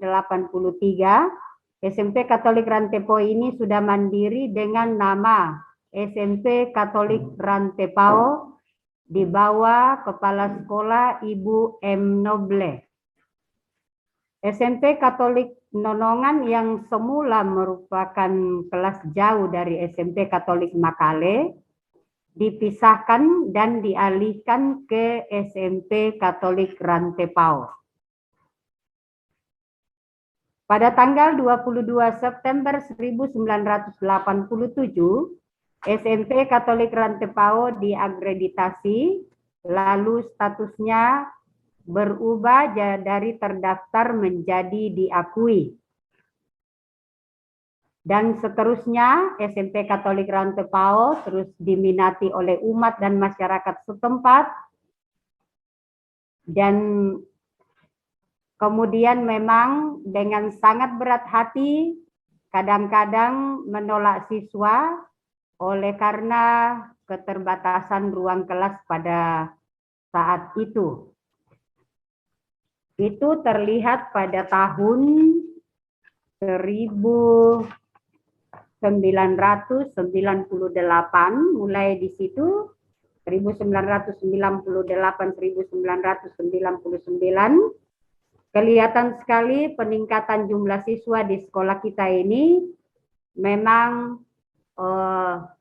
SMP Katolik Rantepao ini sudah mandiri dengan nama SMP Katolik Rantepao di bawah Kepala Sekolah Ibu M. Noble. SMP Katolik Nonongan yang semula merupakan kelas jauh dari SMP Katolik Makale dipisahkan dan dialihkan ke SMP Katolik Rantepao. Pada tanggal 22 September 1987, SMP Katolik Rantepao diakreditasi, lalu statusnya berubah dari terdaftar menjadi diakui. Dan seterusnya SMP Katolik Rantepao terus diminati oleh umat dan masyarakat setempat. Dan kemudian memang dengan sangat berat hati kadang-kadang menolak siswa oleh karena keterbatasan ruang kelas pada saat itu. Itu terlihat pada tahun 1998, mulai di situ 1998-1999, kelihatan sekali peningkatan jumlah siswa di sekolah kita ini memang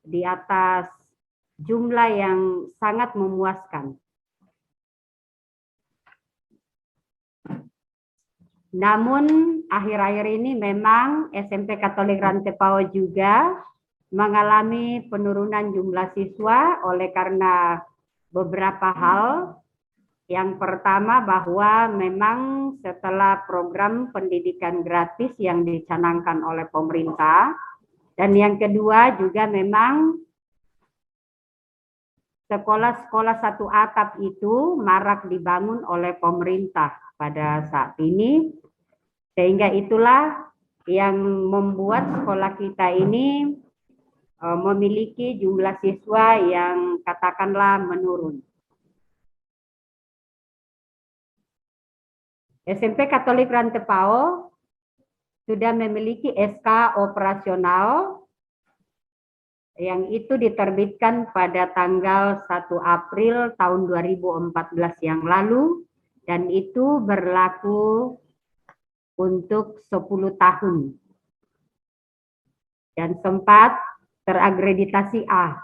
di atas jumlah yang sangat memuaskan. Namun akhir-akhir ini memang SMP Katolik Rantepao juga mengalami penurunan jumlah siswa oleh karena beberapa hal. Yang pertama bahwa memang setelah program pendidikan gratis yang dicanangkan oleh pemerintah, dan yang kedua juga memang sekolah-sekolah satu atap itu marak dibangun oleh pemerintah pada saat ini, sehingga itulah yang membuat sekolah kita ini memiliki jumlah siswa yang katakanlah menurun. SMP Katolik Rantepao sudah memiliki SK operasional yang itu diterbitkan pada tanggal 1 April tahun 2014 yang lalu, dan itu berlaku untuk 10 tahun. Dan sempat terakreditasi A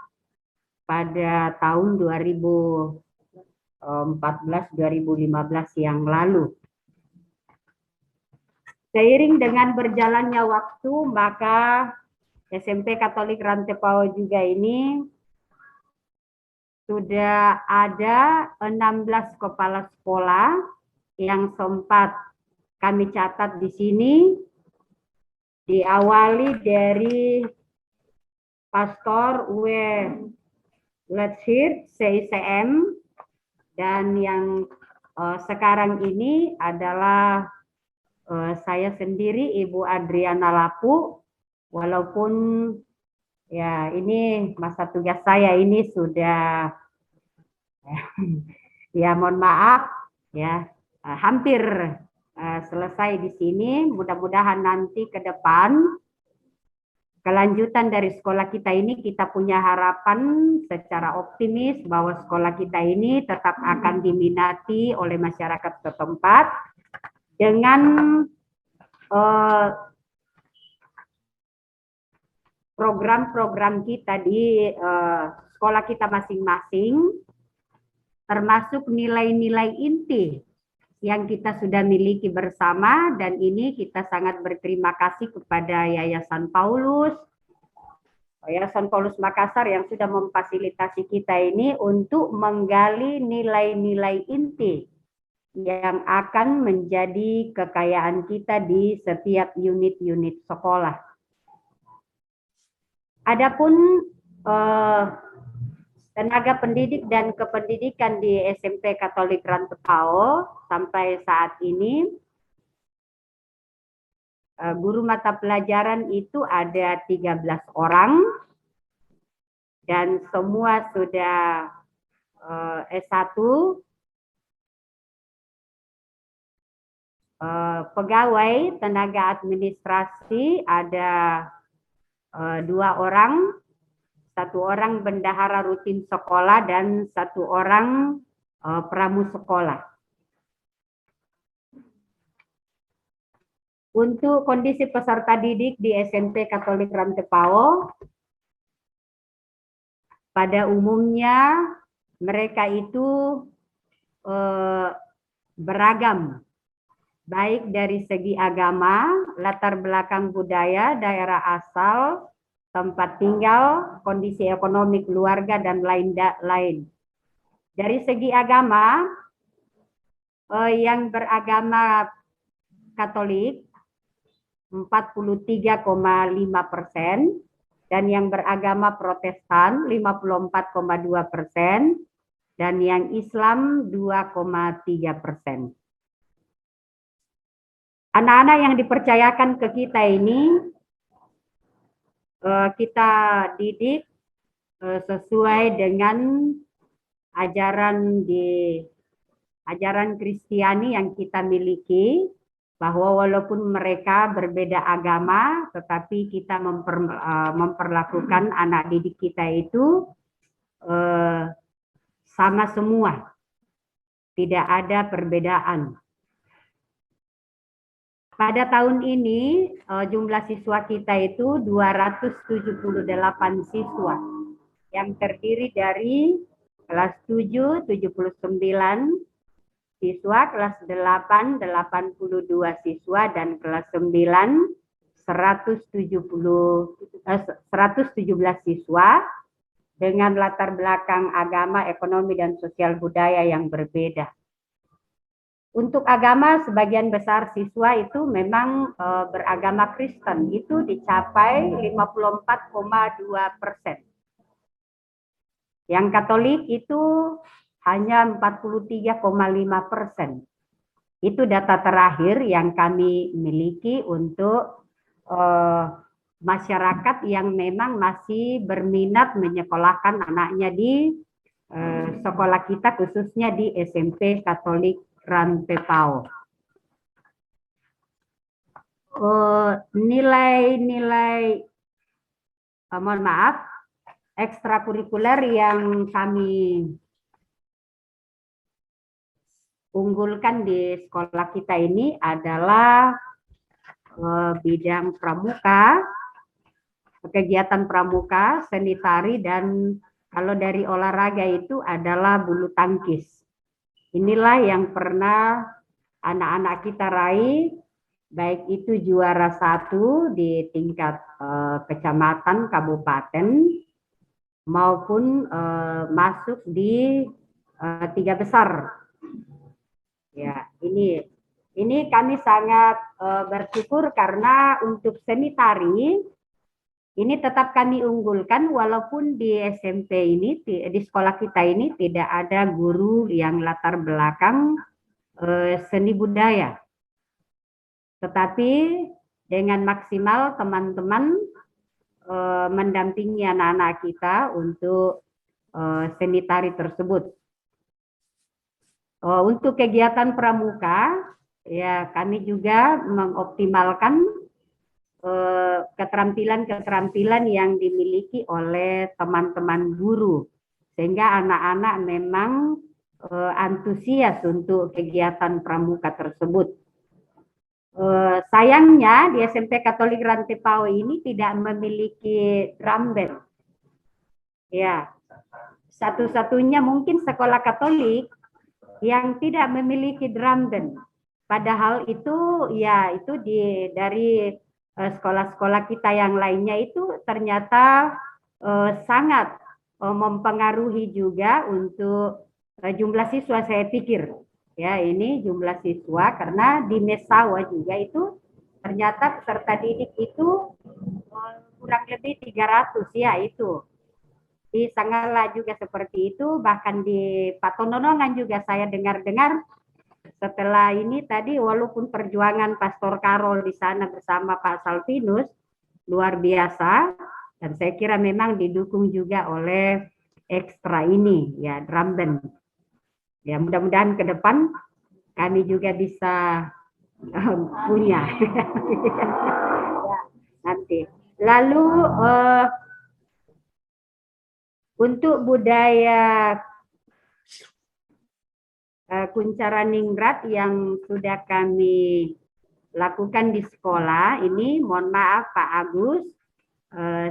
pada tahun 2014-2015 yang lalu. Seiring dengan berjalannya waktu, maka SMP Katolik Rantepao juga ini sudah ada 16 kepala sekolah yang sempat kami catat di sini, diawali dari Pastor W. Letshir, CICM, dan yang sekarang ini adalah saya sendiri, Ibu Adriana Lapu, walaupun ya ini masa tugas saya ini sudah ya mohon maaf ya hampir selesai di sini. Mudah-mudahan nanti ke depan kelanjutan dari sekolah kita ini kita punya harapan secara optimis bahwa sekolah kita ini tetap akan diminati oleh masyarakat setempat dengan program-program kita di sekolah kita masing-masing, termasuk nilai-nilai inti yang kita sudah miliki bersama, dan ini kita sangat berterima kasih kepada Yayasan Paulus, Yayasan Paulus Makassar yang sudah memfasilitasi kita ini untuk menggali nilai-nilai inti yang akan menjadi kekayaan kita di setiap unit-unit sekolah. Adapun tenaga pendidik dan kependidikan di SMP Katolik Rantepao sampai saat ini, guru mata pelajaran itu ada 13 orang dan semua sudah S1. Pegawai tenaga administrasi ada 2 orang, 1 orang bendahara rutin sekolah dan 1 orang pramu sekolah. Untuk kondisi peserta didik di SMP Katolik Rantepao, pada umumnya mereka itu beragam, baik dari segi agama, latar belakang budaya, daerah asal, tempat tinggal, kondisi ekonomi keluarga, dan lain-lain. Dari segi agama, yang beragama Katolik 43,5%, dan yang beragama Protestan 54,2%, dan yang Islam 2,3%. Anak-anak yang dipercayakan ke kita ini, kita didik sesuai dengan ajaran Kristiani yang kita miliki, bahwa walaupun mereka berbeda agama, tetapi kita memperlakukan anak didik kita itu sama semua, tidak ada perbedaan. Pada tahun ini jumlah siswa kita itu 278 siswa yang terdiri dari kelas 7 79 siswa, kelas 8 82 siswa, dan kelas 9 117 siswa dengan latar belakang agama, ekonomi, dan sosial budaya yang berbeda. Untuk agama, sebagian besar siswa itu memang beragama Kristen, itu dicapai 54,2%. Yang Katolik itu hanya 43,5%. Itu data terakhir yang kami miliki untuk masyarakat yang memang masih berminat menyekolahkan anaknya di sekolah kita, khususnya di SMP Katolik Rantepao. Nilai-nilai, mohon maaf, ekstrakurikuler yang kami unggulkan di sekolah kita ini adalah bidang pramuka, kegiatan pramuka, seni tari, dan kalau dari olahraga itu adalah bulu tangkis. Inilah yang pernah anak-anak kita raih, baik itu juara 1 di tingkat kecamatan, kabupaten, maupun masuk di 3 besar. Ya, ini kami sangat bersyukur karena untuk seni tari ini tetap kami unggulkan, walaupun di SMP ini, di sekolah kita ini tidak ada guru yang latar belakang seni budaya. Tetapi dengan maksimal teman-teman mendampingi anak-anak kita untuk seni tari tersebut. Untuk kegiatan pramuka, ya kami juga mengoptimalkan keterampilan-keterampilan yang dimiliki oleh teman-teman guru, sehingga anak-anak memang antusias untuk kegiatan pramuka tersebut. Sayangnya di SMP Katolik Rantepao ini tidak memiliki drum band. Ya, satu-satunya mungkin sekolah Katolik yang tidak memiliki drum band. Padahal itu ya itu dari sekolah-sekolah kita yang lainnya itu ternyata sangat mempengaruhi juga untuk jumlah siswa. Saya pikir ya, ini jumlah siswa karena di Mesawa juga itu ternyata peserta didik itu kurang lebih 300 ya itu. Di Sangala juga seperti itu, bahkan di Patononongan juga saya dengar-dengar setelah ini tadi, walaupun perjuangan Pastor Karol di sana bersama Pak Salvinus luar biasa, dan saya kira memang didukung juga oleh ekstra ini ya, drum band. Ya mudah-mudahan ke depan kami juga bisa punya ya, nanti. Lalu untuk budaya Kuncaraningrat yang sudah kami lakukan di sekolah ini, mohon maaf Pak Agus,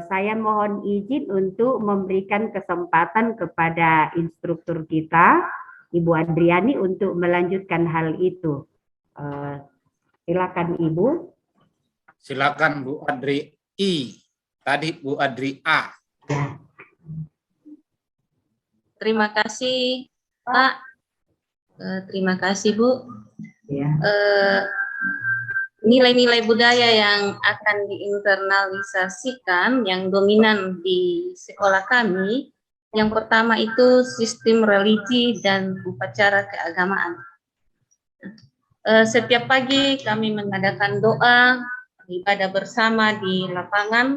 saya mohon izin untuk memberikan kesempatan kepada instruktur kita, Ibu Adriani, untuk melanjutkan hal itu. Silakan Ibu. Silakan Bu Adri I. Tadi Bu Adri A. Ya. Terima kasih Pak. Terima kasih Bu. Ya. Nilai-nilai budaya yang akan diinternalisasikan yang dominan di sekolah kami, yang pertama itu sistem religi dan upacara keagamaan. Setiap pagi kami mengadakan doa ibadah bersama di lapangan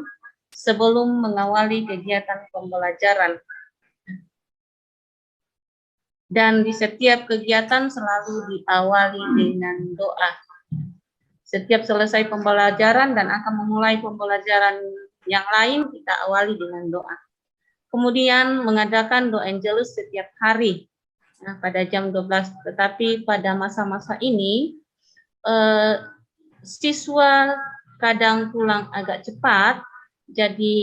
sebelum mengawali kegiatan pembelajaran. Dan di setiap kegiatan selalu diawali dengan doa. Setiap selesai pembelajaran dan akan memulai pembelajaran yang lain, kita awali dengan doa. Kemudian mengadakan doa angelus setiap hari pada jam 12. Tetapi pada masa-masa ini, siswa kadang pulang agak cepat, jadi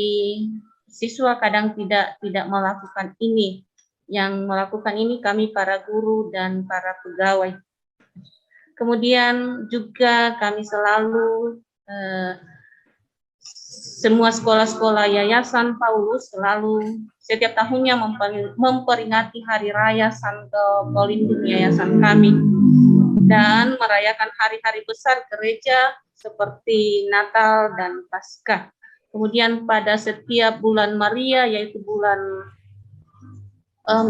siswa kadang tidak melakukan ini. Yang melakukan ini kami para guru dan para pegawai. Kemudian juga kami selalu semua sekolah-sekolah Yayasan Paulus selalu setiap tahunnya memperingati Hari Raya Santo Pelindung Yayasan kami dan merayakan hari-hari besar gereja seperti Natal dan Paskah. Kemudian pada setiap bulan Maria, yaitu bulan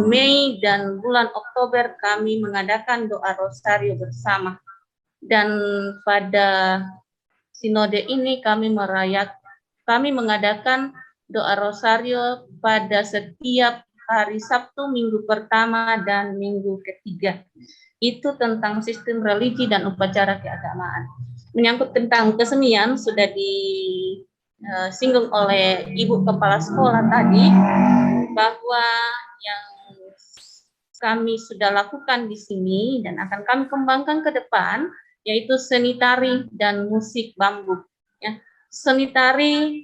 Mei dan bulan Oktober, kami mengadakan doa rosario bersama. Dan pada sinode ini kami mengadakan doa rosario pada setiap hari Sabtu, minggu pertama dan minggu ketiga. Itu tentang sistem religi dan upacara keagamaan. Menyangkut tentang kesenian sudah disinggung oleh Ibu Kepala Sekolah tadi, bahwa yang kami sudah lakukan di sini dan akan kami kembangkan ke depan, yaitu seni tari dan musik bambu. Ya. Seni tari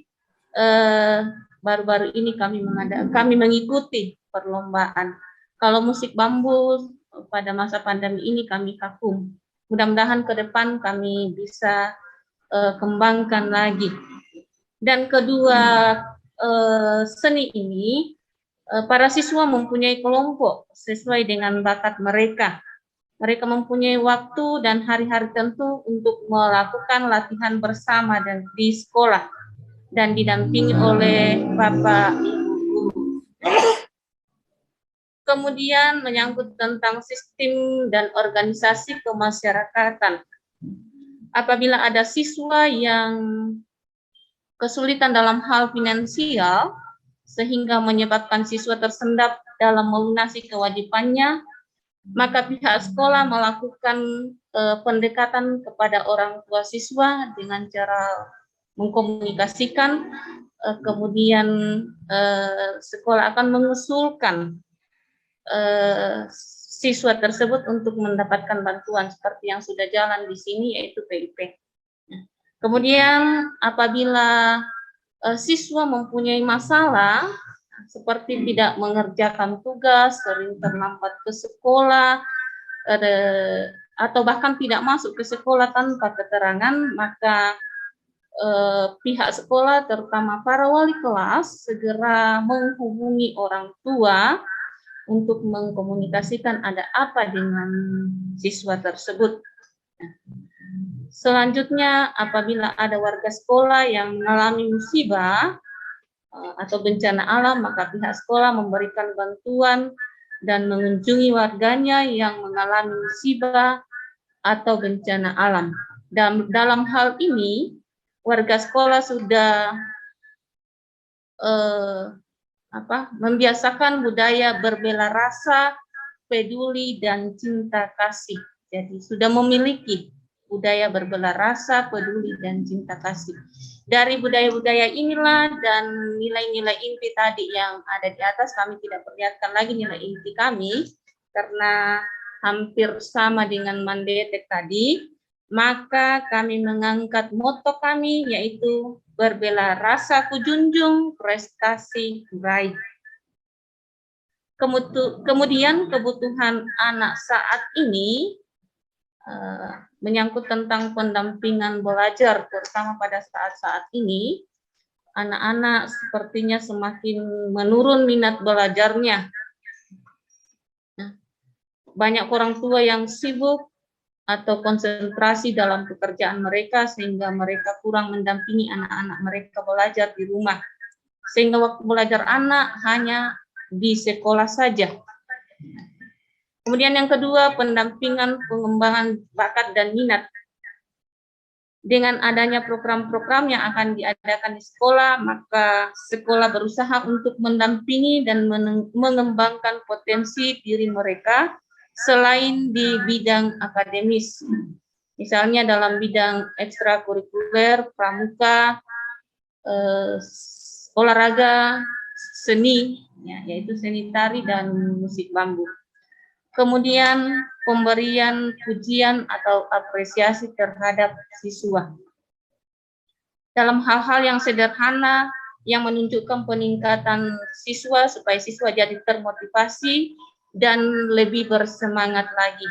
baru-baru ini kami mengikuti perlombaan. Kalau musik bambu pada masa pandemi ini kami vakum. Mudah-mudahan ke depan kami bisa kembangkan lagi. Dan kedua seni ini, para siswa mempunyai kelompok sesuai dengan bakat mereka. Mereka mempunyai waktu dan hari-hari tentu untuk melakukan latihan bersama dan di sekolah dan didampingi oleh Bapak Ibu guru. Kemudian menyangkut tentang sistem dan organisasi kemasyarakatan. Apabila ada siswa yang kesulitan dalam hal finansial, sehingga menyebabkan siswa tersendat dalam melunasi kewajibannya, maka pihak sekolah melakukan pendekatan kepada orang tua siswa dengan cara mengkomunikasikan, kemudian sekolah akan mengusulkan siswa tersebut untuk mendapatkan bantuan seperti yang sudah jalan di sini, yaitu PIP. Kemudian apabila siswa mempunyai masalah seperti tidak mengerjakan tugas, sering terlambat ke sekolah, atau bahkan tidak masuk ke sekolah tanpa keterangan, maka pihak sekolah, terutama para wali kelas, segera menghubungi orang tua untuk mengkomunikasikan ada apa dengan siswa tersebut. Selanjutnya, apabila ada warga sekolah yang mengalami musibah atau bencana alam, maka pihak sekolah memberikan bantuan dan mengunjungi warganya yang mengalami musibah atau bencana alam. Dan dalam hal ini, warga sekolah sudah membiasakan budaya berbela rasa, peduli, dan cinta kasih. Jadi sudah memiliki budaya berbela rasa, peduli, dan cinta kasih. Dari budaya-budaya inilah dan nilai-nilai inti tadi yang ada di atas, kami tidak perlihatkan lagi nilai inti kami, karena hampir sama dengan Mandetek tadi, maka kami mengangkat moto kami, yaitu berbela rasa kujunjung, prestasi raih. Kemudian kebutuhan anak saat ini menyangkut tentang pendampingan belajar, terutama pada saat-saat ini, anak-anak sepertinya semakin menurun minat belajarnya. Banyak orang tua yang sibuk atau konsentrasi dalam pekerjaan mereka, sehingga mereka kurang mendampingi anak-anak mereka belajar di rumah. Sehingga waktu belajar anak hanya di sekolah saja. Kemudian yang kedua, pendampingan pengembangan bakat dan minat. Dengan adanya program-program yang akan diadakan di sekolah, maka sekolah berusaha untuk mendampingi dan mengembangkan potensi diri mereka selain di bidang akademis. Misalnya dalam bidang ekstrakurikuler, pramuka, olahraga, seni, yaitu seni tari dan musik bambu. Kemudian pemberian pujian atau apresiasi terhadap siswa. Dalam hal-hal yang sederhana yang menunjukkan peningkatan siswa supaya siswa jadi termotivasi dan lebih bersemangat lagi.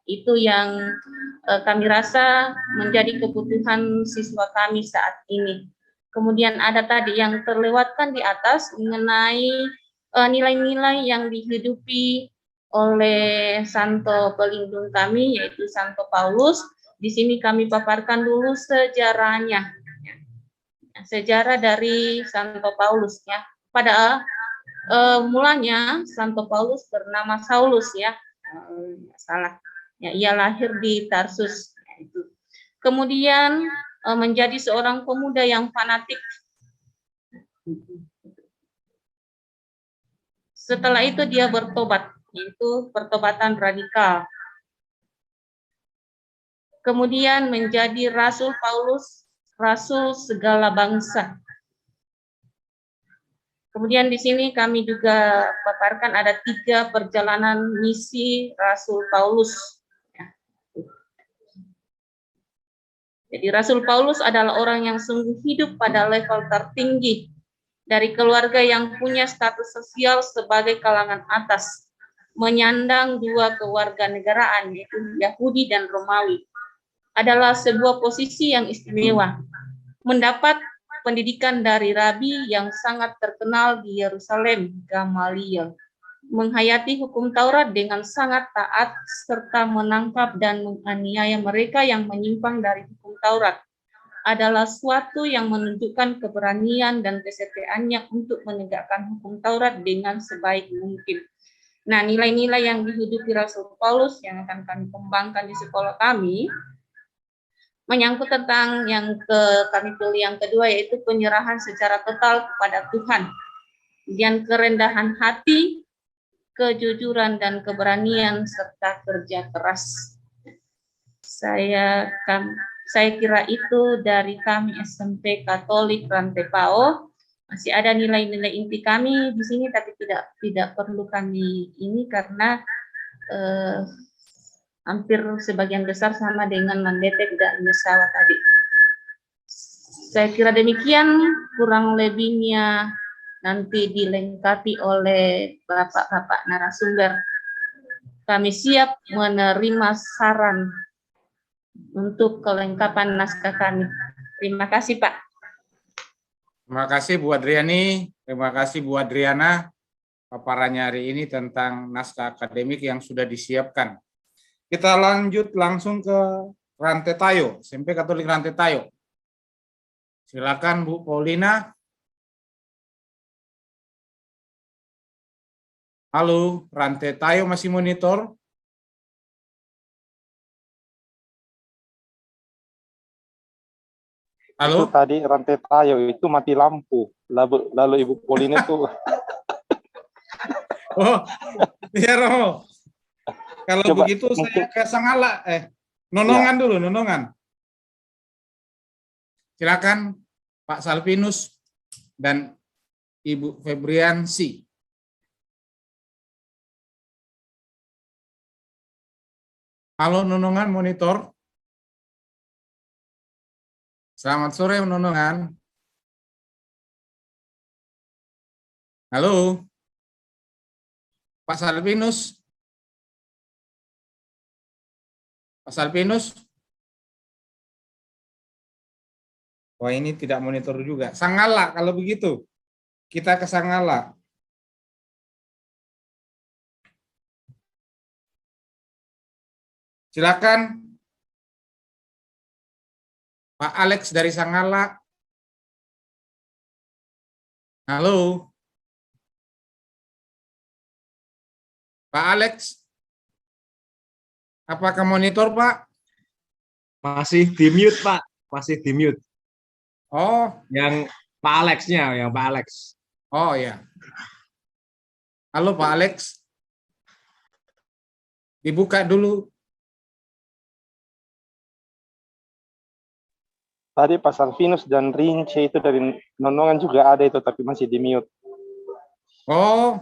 Itu yang kami rasa menjadi kebutuhan siswa kami saat ini. Kemudian ada tadi yang terlewatkan di atas mengenai nilai-nilai yang dihidupi oleh Santo Pelindung kami, yaitu Santo Paulus. Di sini kami paparkan dulu sejarahnya. Sejarah dari Santo Paulus, ya. Pada mulanya Santo Paulus bernama Saulus, ya. Salah. Ya, ia lahir di Tarsus. Kemudian menjadi seorang pemuda yang fanatik. Setelah itu dia bertobat, yaitu pertobatan radikal. Kemudian menjadi Rasul Paulus, Rasul segala bangsa. Kemudian di sini kami juga paparkan ada 3 perjalanan misi Rasul Paulus. Jadi Rasul Paulus adalah orang yang sungguh hidup pada level tertinggi dari keluarga yang punya status sosial sebagai kalangan atas, menyandang 2 kewarganegaraan, yaitu Yahudi dan Romawi. Adalah sebuah posisi yang istimewa. Mendapat pendidikan dari rabi yang sangat terkenal di Yerusalem, Gamaliel. Menghayati hukum Taurat dengan sangat taat, serta menangkap dan menganiaya mereka yang menyimpang dari hukum Taurat. Adalah suatu yang menunjukkan keberanian dan kesetiaannya untuk menegakkan hukum Taurat dengan sebaik mungkin. Nah, nilai-nilai yang dihidupi Rasul Paulus yang akan kami kembangkan di sekolah kami menyangkut tentang yang kami pilih yang kedua, yaitu penyerahan secara total kepada Tuhan. Kemudian kerendahan hati, kejujuran dan keberanian serta kerja keras. Saya kira itu dari kami SMP Katolik Rantepao. Masih ada nilai-nilai inti kami di sini, tapi tidak perlu kami ini karena hampir sebagian besar sama dengan Mandetek dan Mesawa tadi. Saya kira demikian, kurang lebihnya nanti dilengkapi oleh bapak-bapak narasumber. Kami siap menerima saran untuk kelengkapan naskah kami. Terima kasih, Pak. Terima kasih Bu Adriani, terima kasih Bu Adriana paparannya hari ini tentang naskah akademik yang sudah disiapkan. Kita lanjut langsung ke Rantai Tayo, SMP Katolik Rantai Tayo. Silakan Bu Paulina. Halo, Rantai Tayo masih monitor? Halo? Itu tadi Rantai Tayo itu mati lampu. Lalu Ibu Paulina itu Oh, iya Romo. Kalau Coba, begitu mungkin- saya ke Sangala. Nonongan dulu, nonongan. Silakan Pak Salvinus dan Ibu Febriansi. Halo nonongan monitor. Selamat sore nonongan. Halo. Pak Salvinus. Pak Salvinus. Wah ini tidak monitor juga. Sangala kalau begitu. Kita ke Sangala. Silakan Pak Alex dari Sangala. Halo. Pak Alex. Apakah monitor, Pak? Masih di mute, Pak. Masih di mute. Oh, Yang Pak Alex-nya, yang Pak Alex. oh ya. Halo Pak Alex. Dibuka dulu. tadi Pak Salvinus dan Rince itu dari Nonongan juga ada itu, tapi masih di mute. Oh,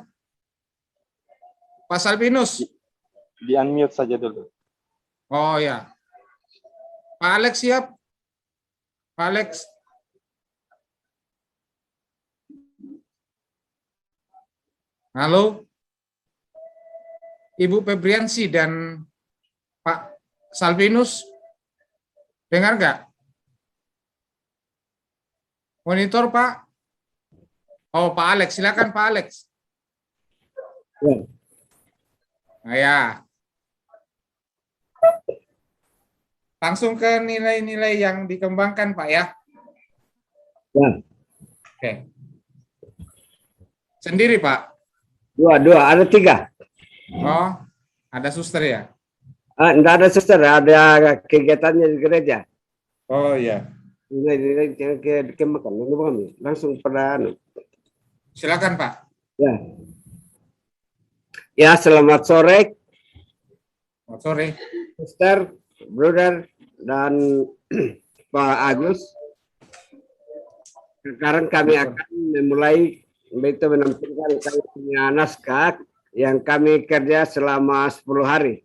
Pak Salvinus. Di unmute saja dulu. Oh ya. Pak Alex siap? Pak Alex. Halo. Ibu Febriansi dan Pak Salvinus. Dengar nggak? Monitor Pak. Oh Pak Alex, silakan Pak Alex. Nah, ya. Langsung ke nilai-nilai yang dikembangkan Pak ya. Ya. Oke. Sendiri Pak. Dua, ada 3. Oh, ada suster ya? Enggak ada suster, ada kegiatannya di gereja. Oh iya. Nilai dikembangkan, langsung pada Silakan Pak. Ya. Ya, selamat sore. Selamat sore. Suster, brother, dan Pak Agus. Sekarang kami akan memulai menampilkan kami punya naskah yang kami kerja selama 10 hari.